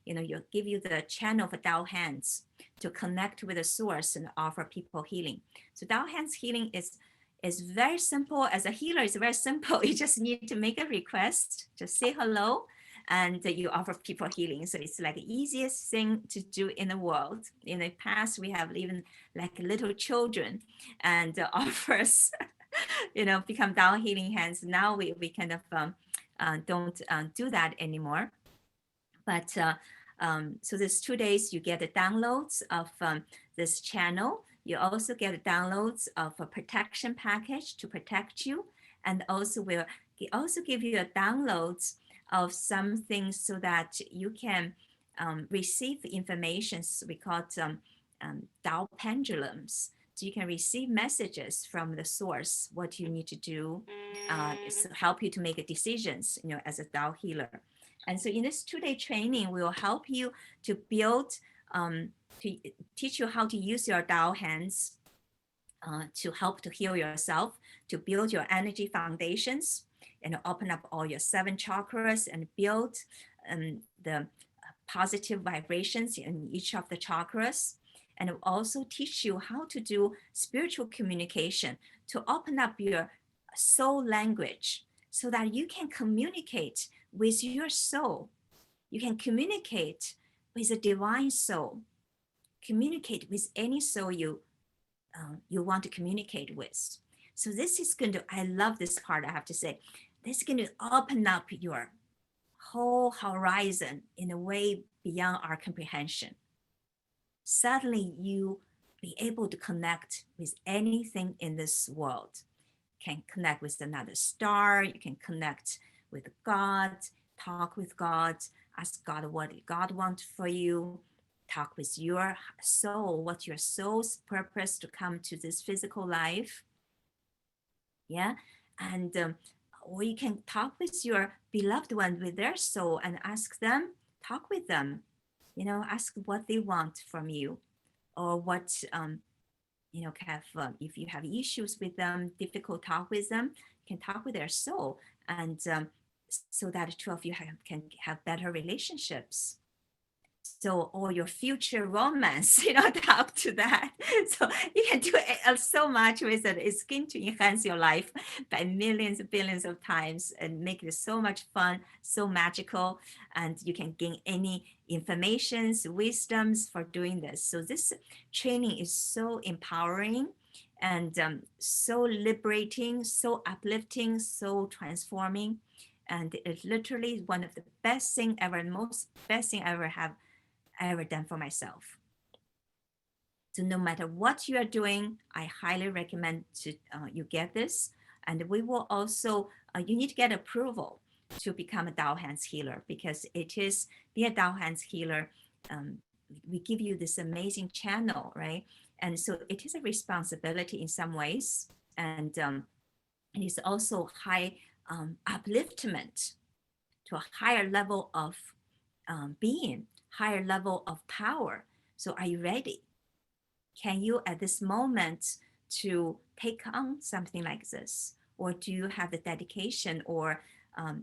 you'll give you the channel for Dao Hands to connect with the source and offer people healing. So Dao Hands healing is very simple. As a healer, it's very simple. You just need to make a request, just say hello, and you offer people healing. So it's like the easiest thing to do in the world. In the past, we have even like little children and offers, become Dao healing hands. Now we kind of don't do that anymore. But so this 2 days, you get the downloads of this channel. You also get downloads of a protection package to protect you, and also will also give you a downloads of some things so that you can receive information. We call it Dao pendulums. So you can receive messages from the source, what you need to do is to help you to make decisions, as a Dao healer. And so in this 2-day training, we will help you to build, to teach you how to use your Dao hands to help to heal yourself, to build your energy foundations, and open up all your 7 chakras and build the positive vibrations in each of the chakras. And it will also teach you how to do spiritual communication, to open up your soul language so that you can communicate with your soul. You can communicate with the divine soul, communicate with any soul you you want to communicate with. So this is going to, I love this part, I have to say, this is going to open up your whole horizon in a way beyond our comprehension. Suddenly you be able to connect with anything in this world. You can connect with another star, you can connect with God, talk with God, ask God what God wants for you, talk with your soul, what your soul's purpose to come to this physical life. Yeah. And or you can talk with your beloved one with their soul and ask them, talk with them, you know, ask what they want from you, or what you know, if you have issues with them, difficult talk with them, you can talk with their soul, and so that the two of you can have better relationships. So, or your future romance, you know, talk to that. So you can do so much with it. It's going to enhance your life by millions, billions of times, and make it so much fun, so magical. And you can gain any informations, wisdoms for doing this. So this training is so empowering and so liberating, so uplifting, so transforming. And it's literally one of the best thing ever, most best thing I ever done for myself. So no matter what you are doing, I highly recommend to you get this. And we will also, you need to get approval to become a Dao Hands healer, because it is, be a Dao Hands healer, we give you this amazing channel, right? And so it is a responsibility in some ways. And it is also high upliftment to a higher level of being, higher level of power. So are you ready? Can you at this moment to take on something like this? Or do you have the dedication, or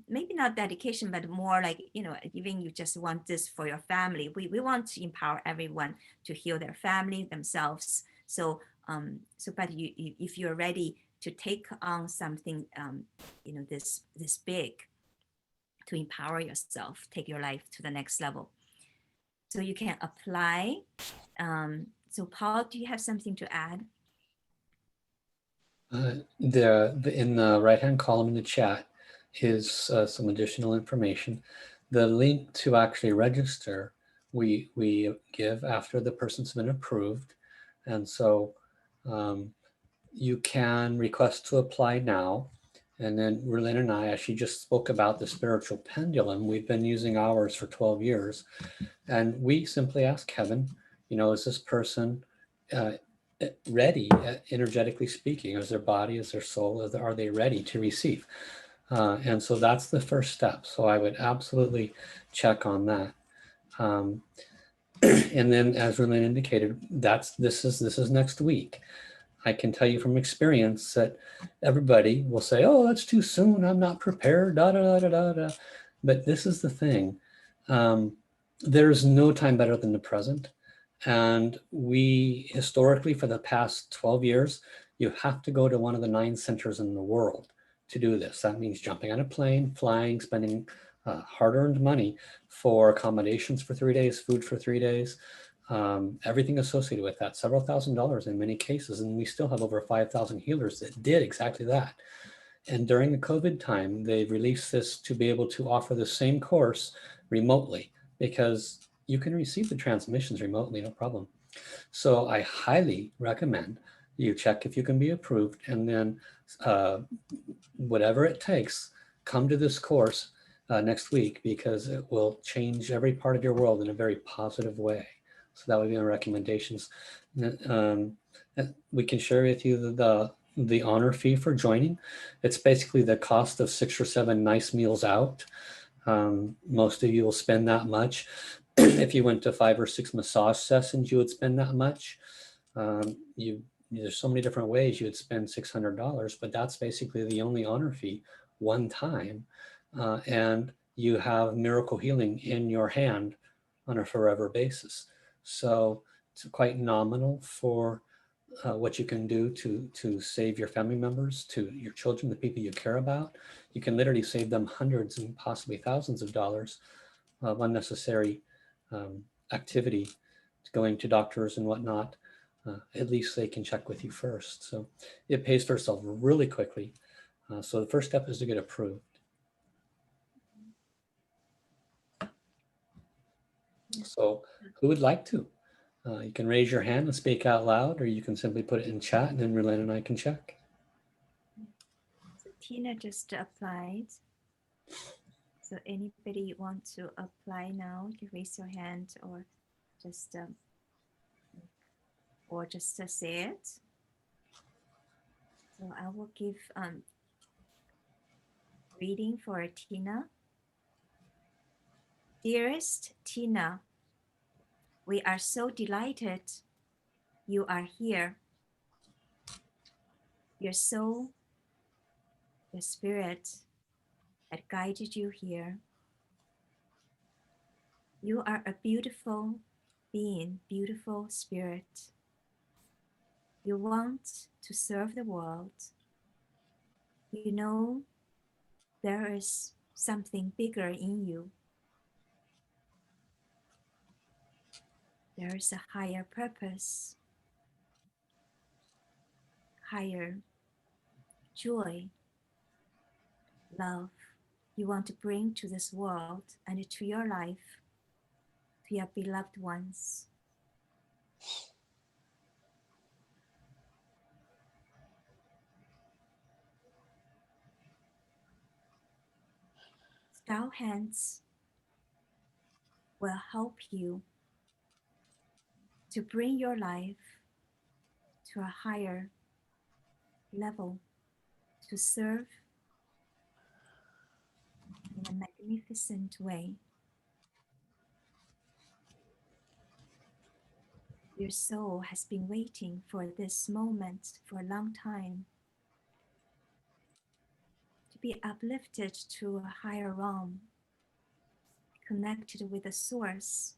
maybe not dedication, but more like, you know, even you just want this for your family. We want to empower everyone to heal their family, themselves. So, but if you're ready to take on something, you know, this big, to empower yourself, take your life to the next level. So you can apply. So Paul, do you have something to add? In the right-hand column in the chat is some additional information. The link to actually register, we give after the person's been approved. And so you can request to apply now. And then Rulin and I actually just spoke about the spiritual pendulum. We've been using ours for 12 years. And we simply ask Kevin, you know, is this person ready, energetically speaking? Is their body, is their soul, are they ready to receive? And so that's the first step. So I would absolutely check on that. And then, as Rulin indicated, this is next week. I can tell you from experience that everybody will say, oh, that's too soon, I'm not prepared, da da da da da. But this is the thing. There's no time better than the present. And we historically, for the past 12 years, you have to go to one of the 9 centers in the world to do this. That means jumping on a plane, flying, spending hard-earned money for accommodations for 3 days, food for 3 days, everything associated with that, several $1,000s in many cases. And we still have over 5,000 healers that did exactly that. And during the COVID time, they released this to be able to offer the same course remotely, because you can receive the transmissions remotely, no problem. So I highly recommend you check if you can be approved, and then whatever it takes, come to this course next week, because it will change every part of your world in a very positive way. So that would be my recommendations. We can share with you the honor fee for joining. It's basically the cost of 6 or 7 nice meals out. Most of you will spend that much. If you went to 5 or 6 massage sessions, you would spend that much. There's so many different ways you would spend $600, but that's basically the only honor fee, one time. And you have miracle healing in your hand on a forever basis. So it's quite nominal for what you can do to save your family members, to your children, the people you care about. You can literally save them hundreds and possibly thousands of dollars of unnecessary activity, going to doctors and whatnot. at least they can check with you first. So it pays for itself really quickly. So the first step is to get approved. So who would like to? You can raise your hand and speak out loud, or you can simply put it in chat and then Relin and I can check. So Tina just applied. So anybody want to apply now? You can raise your hand or just say it. So I will give reading for Tina. Dearest Tina, we are so delighted you are here. Your soul, your spirit that guided you here. You are a beautiful being, beautiful spirit. You want to serve the world. You know there is something bigger in you. There is a higher purpose, higher joy, love you want to bring to this world and to your life, to your beloved ones. Star Hands will help you to bring your life to a higher level, to serve in a magnificent way. Your soul has been waiting for this moment for a long time, to be uplifted to a higher realm, connected with the source,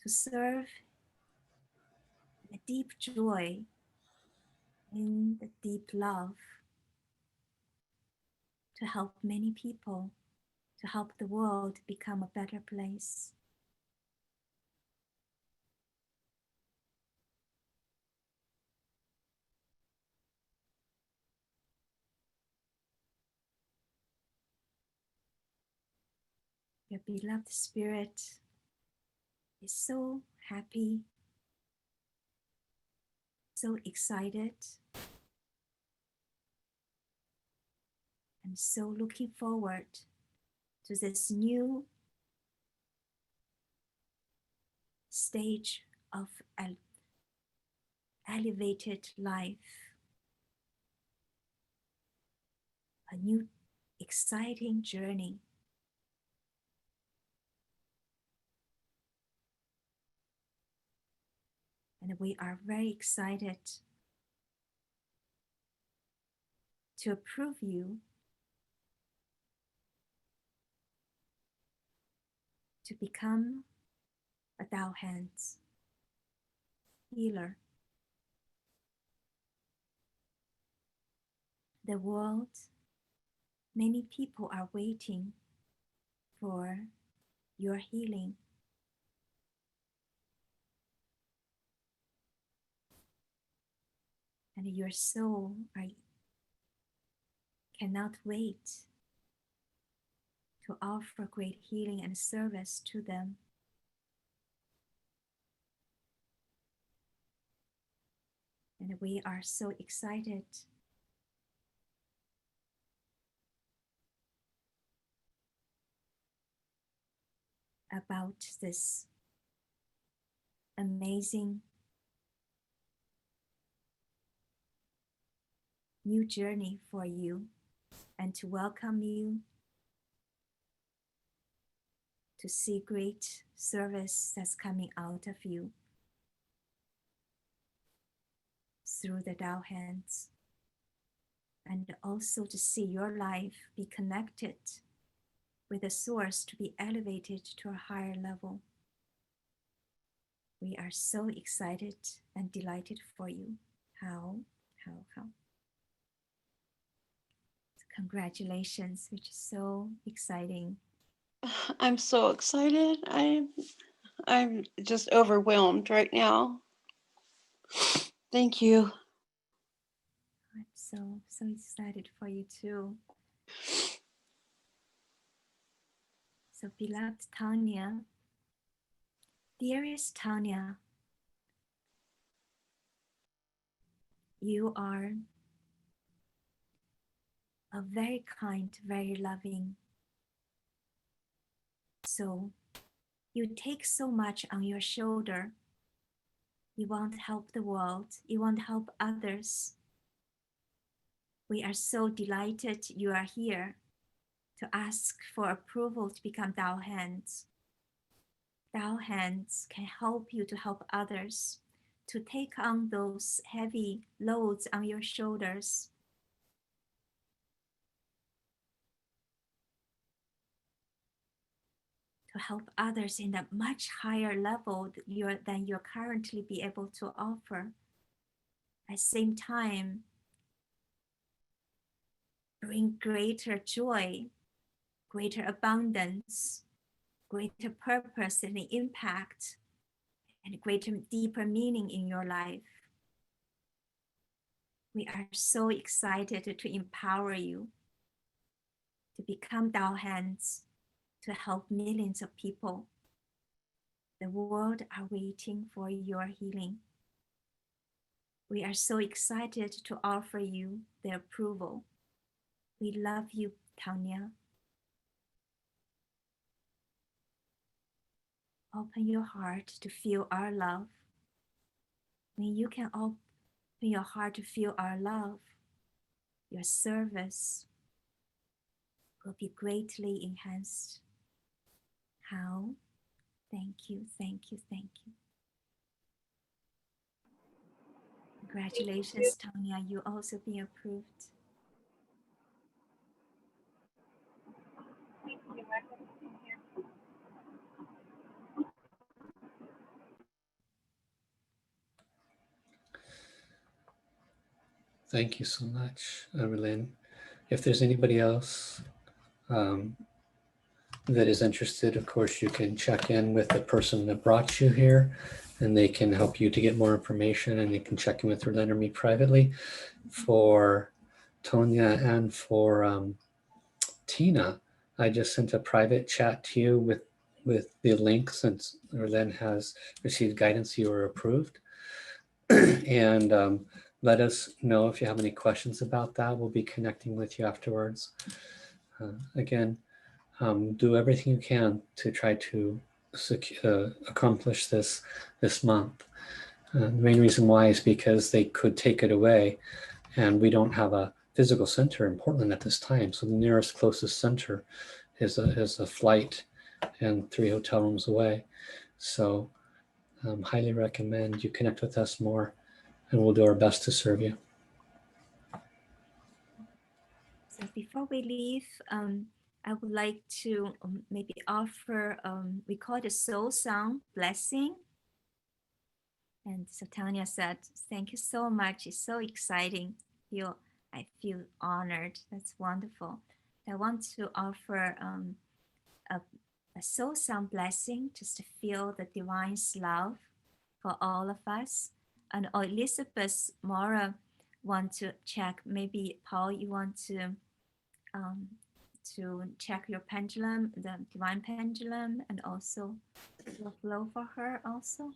to serve in a deep joy, in the deep love, to help many people, to help the world become a better place. Your beloved spirit is so happy, so excited, and so looking forward to this new stage of elevated life, a new exciting journey. And we are very excited to approve you to become a Tao Hands healer. The world, many people are waiting for your healing. And your soul cannot wait to offer great healing and service to them. And we are so excited about this amazing new journey for you, and to welcome you to see great service that's coming out of you through the Tao Hands, and also to see your life be connected with the source, to be elevated to a higher level. We are so excited and delighted for you. How? Congratulations, which is so exciting. I'm so excited. I'm just overwhelmed right now. Thank you. I'm so excited for you too. So beloved Tanya, dearest Tanya, you are a very kind, very loving soul. You take so much on your shoulder. You want to help the world. You want to help others. We are so delighted you are here to ask for approval to become Dao Hands. Dao Hands can help you to help others, to take on those heavy loads on your shoulders. To help others in a much higher level than you're currently be able to offer. At the same time, bring greater joy, greater abundance, greater purpose and impact, and greater, deeper meaning in your life. We are so excited to empower you to become Dao Hands, to help millions of people. The world are waiting for your healing. We are so excited to offer you the approval. We love you, Tanya. Open your heart to feel our love. When you can open your heart to feel our love, your service will be greatly enhanced. How? Thank you, thank you, thank you. Congratulations, Tanya. You also been approved. Thank you so much, Relyn. If there's anybody else that is interested, of course, you can check in with the person that brought you here, and they can help you to get more information, and they can check in with Relyn or me privately. For Tonya and for Tina, I just sent a private chat to you with the link, since Relyn has received guidance, you are approved. And let us know if you have any questions about that. We'll be connecting with you afterwards. Again, do everything you can to try to accomplish this month. The main reason why is because they could take it away, and we don't have a physical center in Portland at this time. So the nearest closest center is a flight and 3 hotel rooms away. So highly recommend you connect with us more, and we'll do our best to serve you. So before we leave, I would like to maybe offer, we call it a soul song blessing. And so Tanya said, thank you so much. It's so exciting. I feel honored. That's wonderful. I want to offer a soul song blessing, just to feel the divine's love for all of us. And Elizabeth Mora want to check, maybe Paul, you want to check your pendulum, the divine pendulum, and also the flow for her also.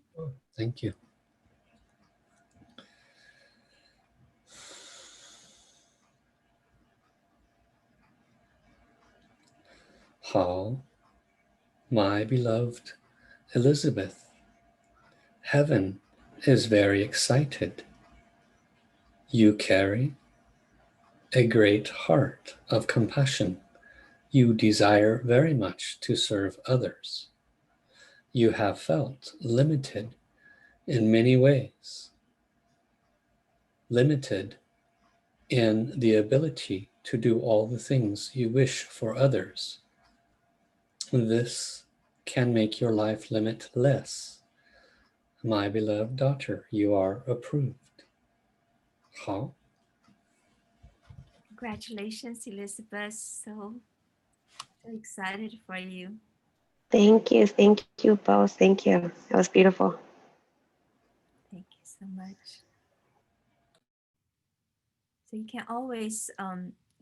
Thank you. How, my beloved Elizabeth, heaven is very excited. You carry a great heart of compassion. You desire very much to serve others. You have felt limited in many ways, limited in the ability to do all the things you wish for others. This can make your life limitless. My beloved daughter, you are approved. How? Congratulations, Elizabeth. So excited for you. Thank you both. Thank you. That was beautiful. Thank you so so much. So you can always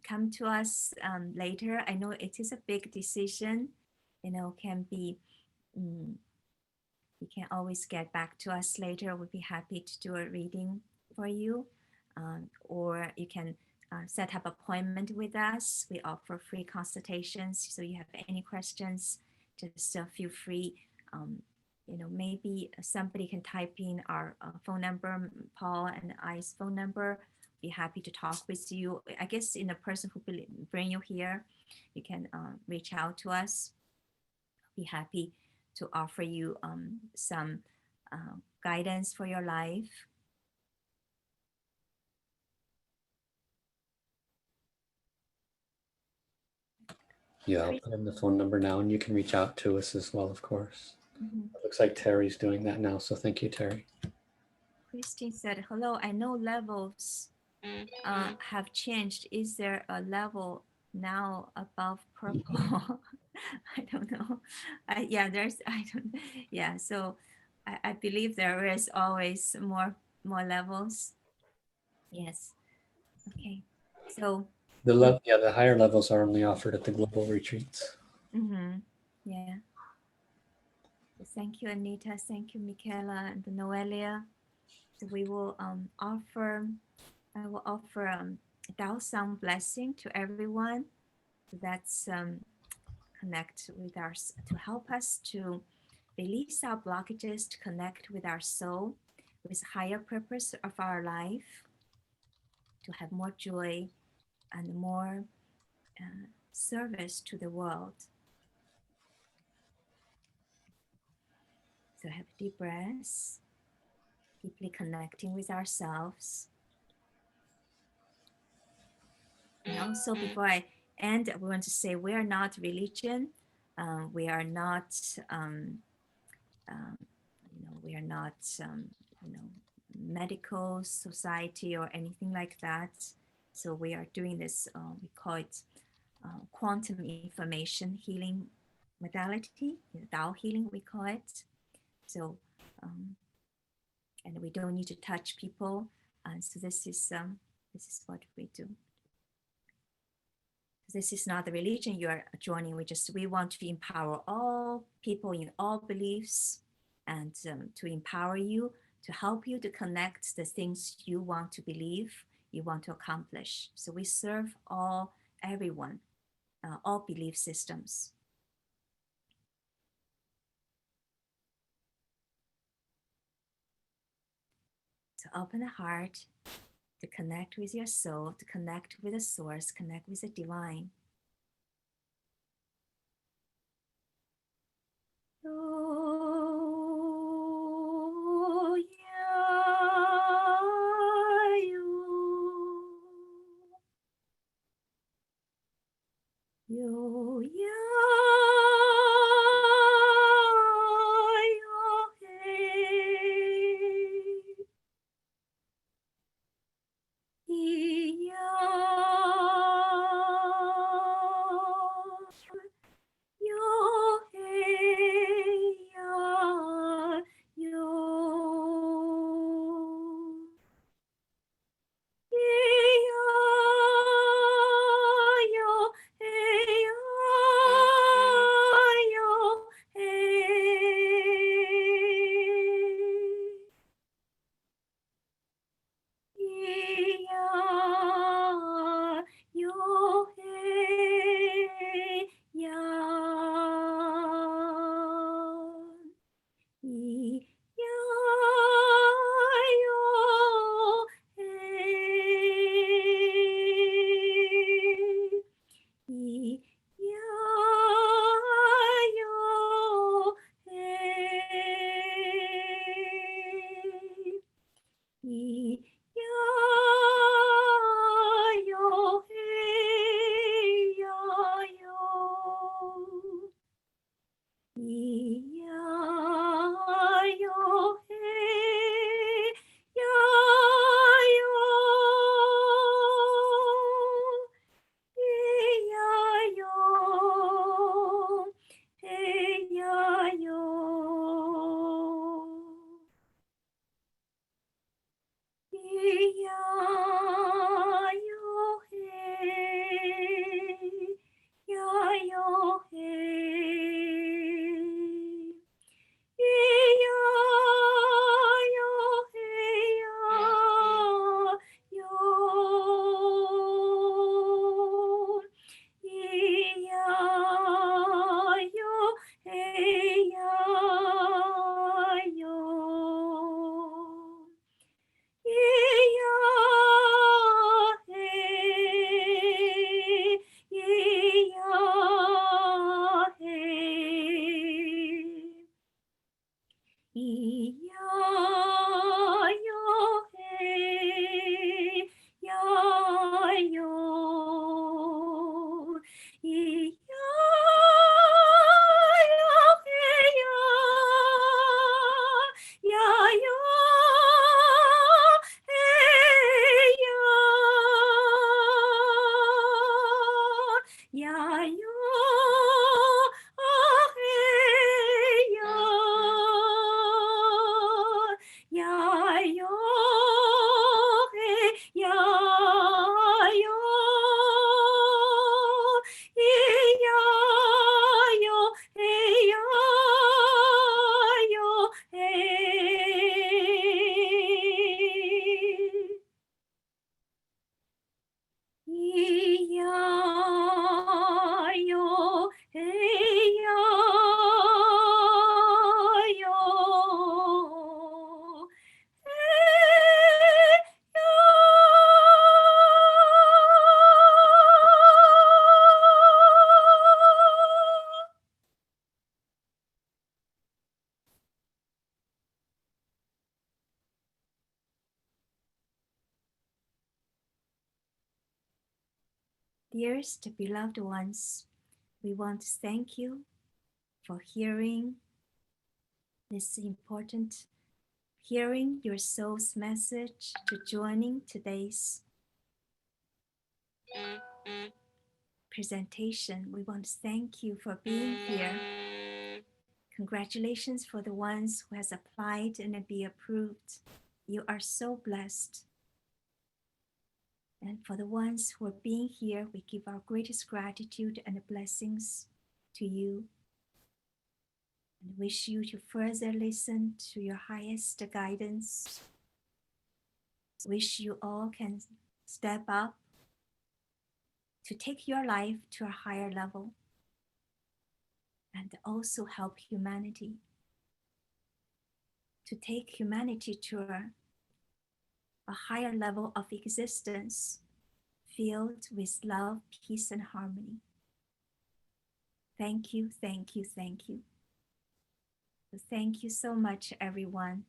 come to us later. I know it is a big decision, you know, can be, you can always get back to us later. We'll be happy to do a reading for you. Or you can set up appointment with us. We offer free consultations. So you have any questions, just feel free. You know, maybe somebody can type in our phone number, Paul and I's phone number. Be happy to talk with you. I guess in the person who bring you here, you can reach out to us. Be happy to offer you some guidance for your life. Yeah, I'll put in the phone number now and you can reach out to us as well, of course. It looks like Terry's doing that now. So thank you, Terry. Christine said, hello, I know levels have changed. Is there a level now above purple? I don't know. Yeah, there's, I don't, yeah. So I believe there is always more levels. Yes. Okay. So The higher levels are only offered at the global retreats. yeah. Thank you, Anita. Thank you, Michaela and Noelia. So we will offer, I will offer Dao Sound blessing to everyone. That's connect with our, to help us to release our blockages, to connect with our soul, with higher purpose of our life, to have more joy and more service to the world. So have deep breaths, deeply connecting with ourselves. And also before I end, I want to say we are not religion. We are not, you know, we are not, you know, medical society or anything like that. So we are doing this, we call it quantum information healing modality, Dao healing, we call it. So, and we don't need to touch people. And so this is what we do. This is not the religion you are joining. We want to empower all people in all beliefs and to empower you, to help you to connect the things you want to believe, you want to accomplish. So we serve everyone, all belief systems. To open the heart, to connect with your soul, to connect with the source, connect with the divine. ya yo, ah hey yo, ya yo, hey ya yo, hey ya yo, hey ya yo, hey. Ya yo, hey ya yo, hey ya. Dearest beloved ones, we want to thank you for hearing this important, hearing your soul's message, to joining today's presentation. We want to thank you for being here. Congratulations for the ones who has applied and be approved. You are so blessed. And for the ones who are being here, we give our greatest gratitude and blessings to you, and wish you to further listen to your highest guidance. Wish you all can step up to take your life to a higher level and also help humanity, to take humanity to a higher level of existence filled with love, peace, and harmony. Thank you, thank you, thank you. So thank you so much, everyone,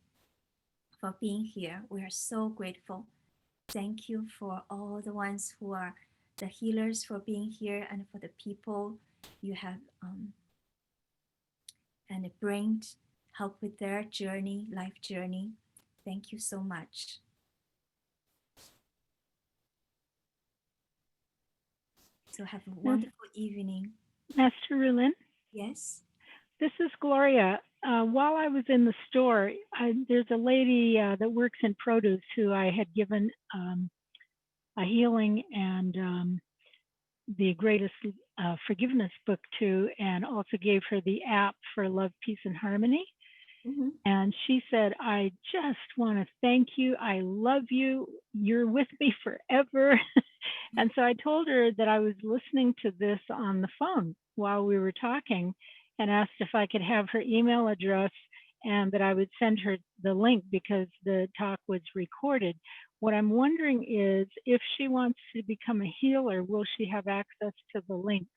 for being here. We are so grateful. Thank you for all the ones who are the healers for being here, and for the people you have and bring help with their journey, life journey. Thank you so much. So have a wonderful evening. Master Rulin, Yes. this is Gloria. While I was in the store, there's a lady that works in produce who I had given a healing and the greatest forgiveness book to, and also gave her the app for Love, Peace, and Harmony. Mm-hmm. And she said, I just want to thank you. I love you. You're with me forever. And so I told her that I was listening to this on the phone while we were talking, and asked if I could have her email address and that I would send her the link because the talk was recorded. What I'm wondering is, if she wants to become a healer, will she have access to the links?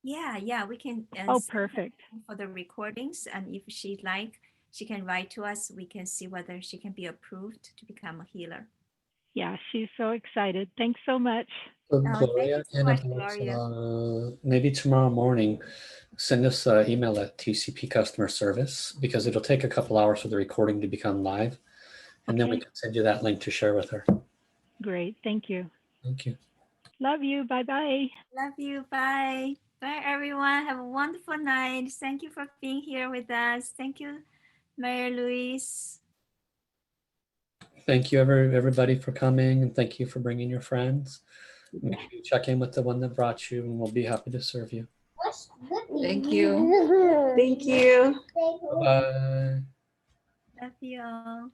Yeah, we can. Oh, send her perfect. for the recordings, and if she'd like, she can write to us. We can see whether she can be approved to become a healer. Yeah, she's so excited. Thanks so much. So Thank you Gloria, so in much, about Gloria. maybe tomorrow morning, send us an email at TCP Customer Service, because it'll take a couple hours for the recording to become live. And then we Okay. can send you that link to share with her. Great. Thank you. Thank you. Love you. Bye-bye. Love you. Bye. Bye, everyone. Have a wonderful night. Thank you for being here with us. Thank you, Mary Louise. Thank you everybody for coming, and thank you for bringing your friends. Make sure you check in with the one that brought you, and we'll be happy to serve you. Thank you. Thank you. Bye-bye. Love you all.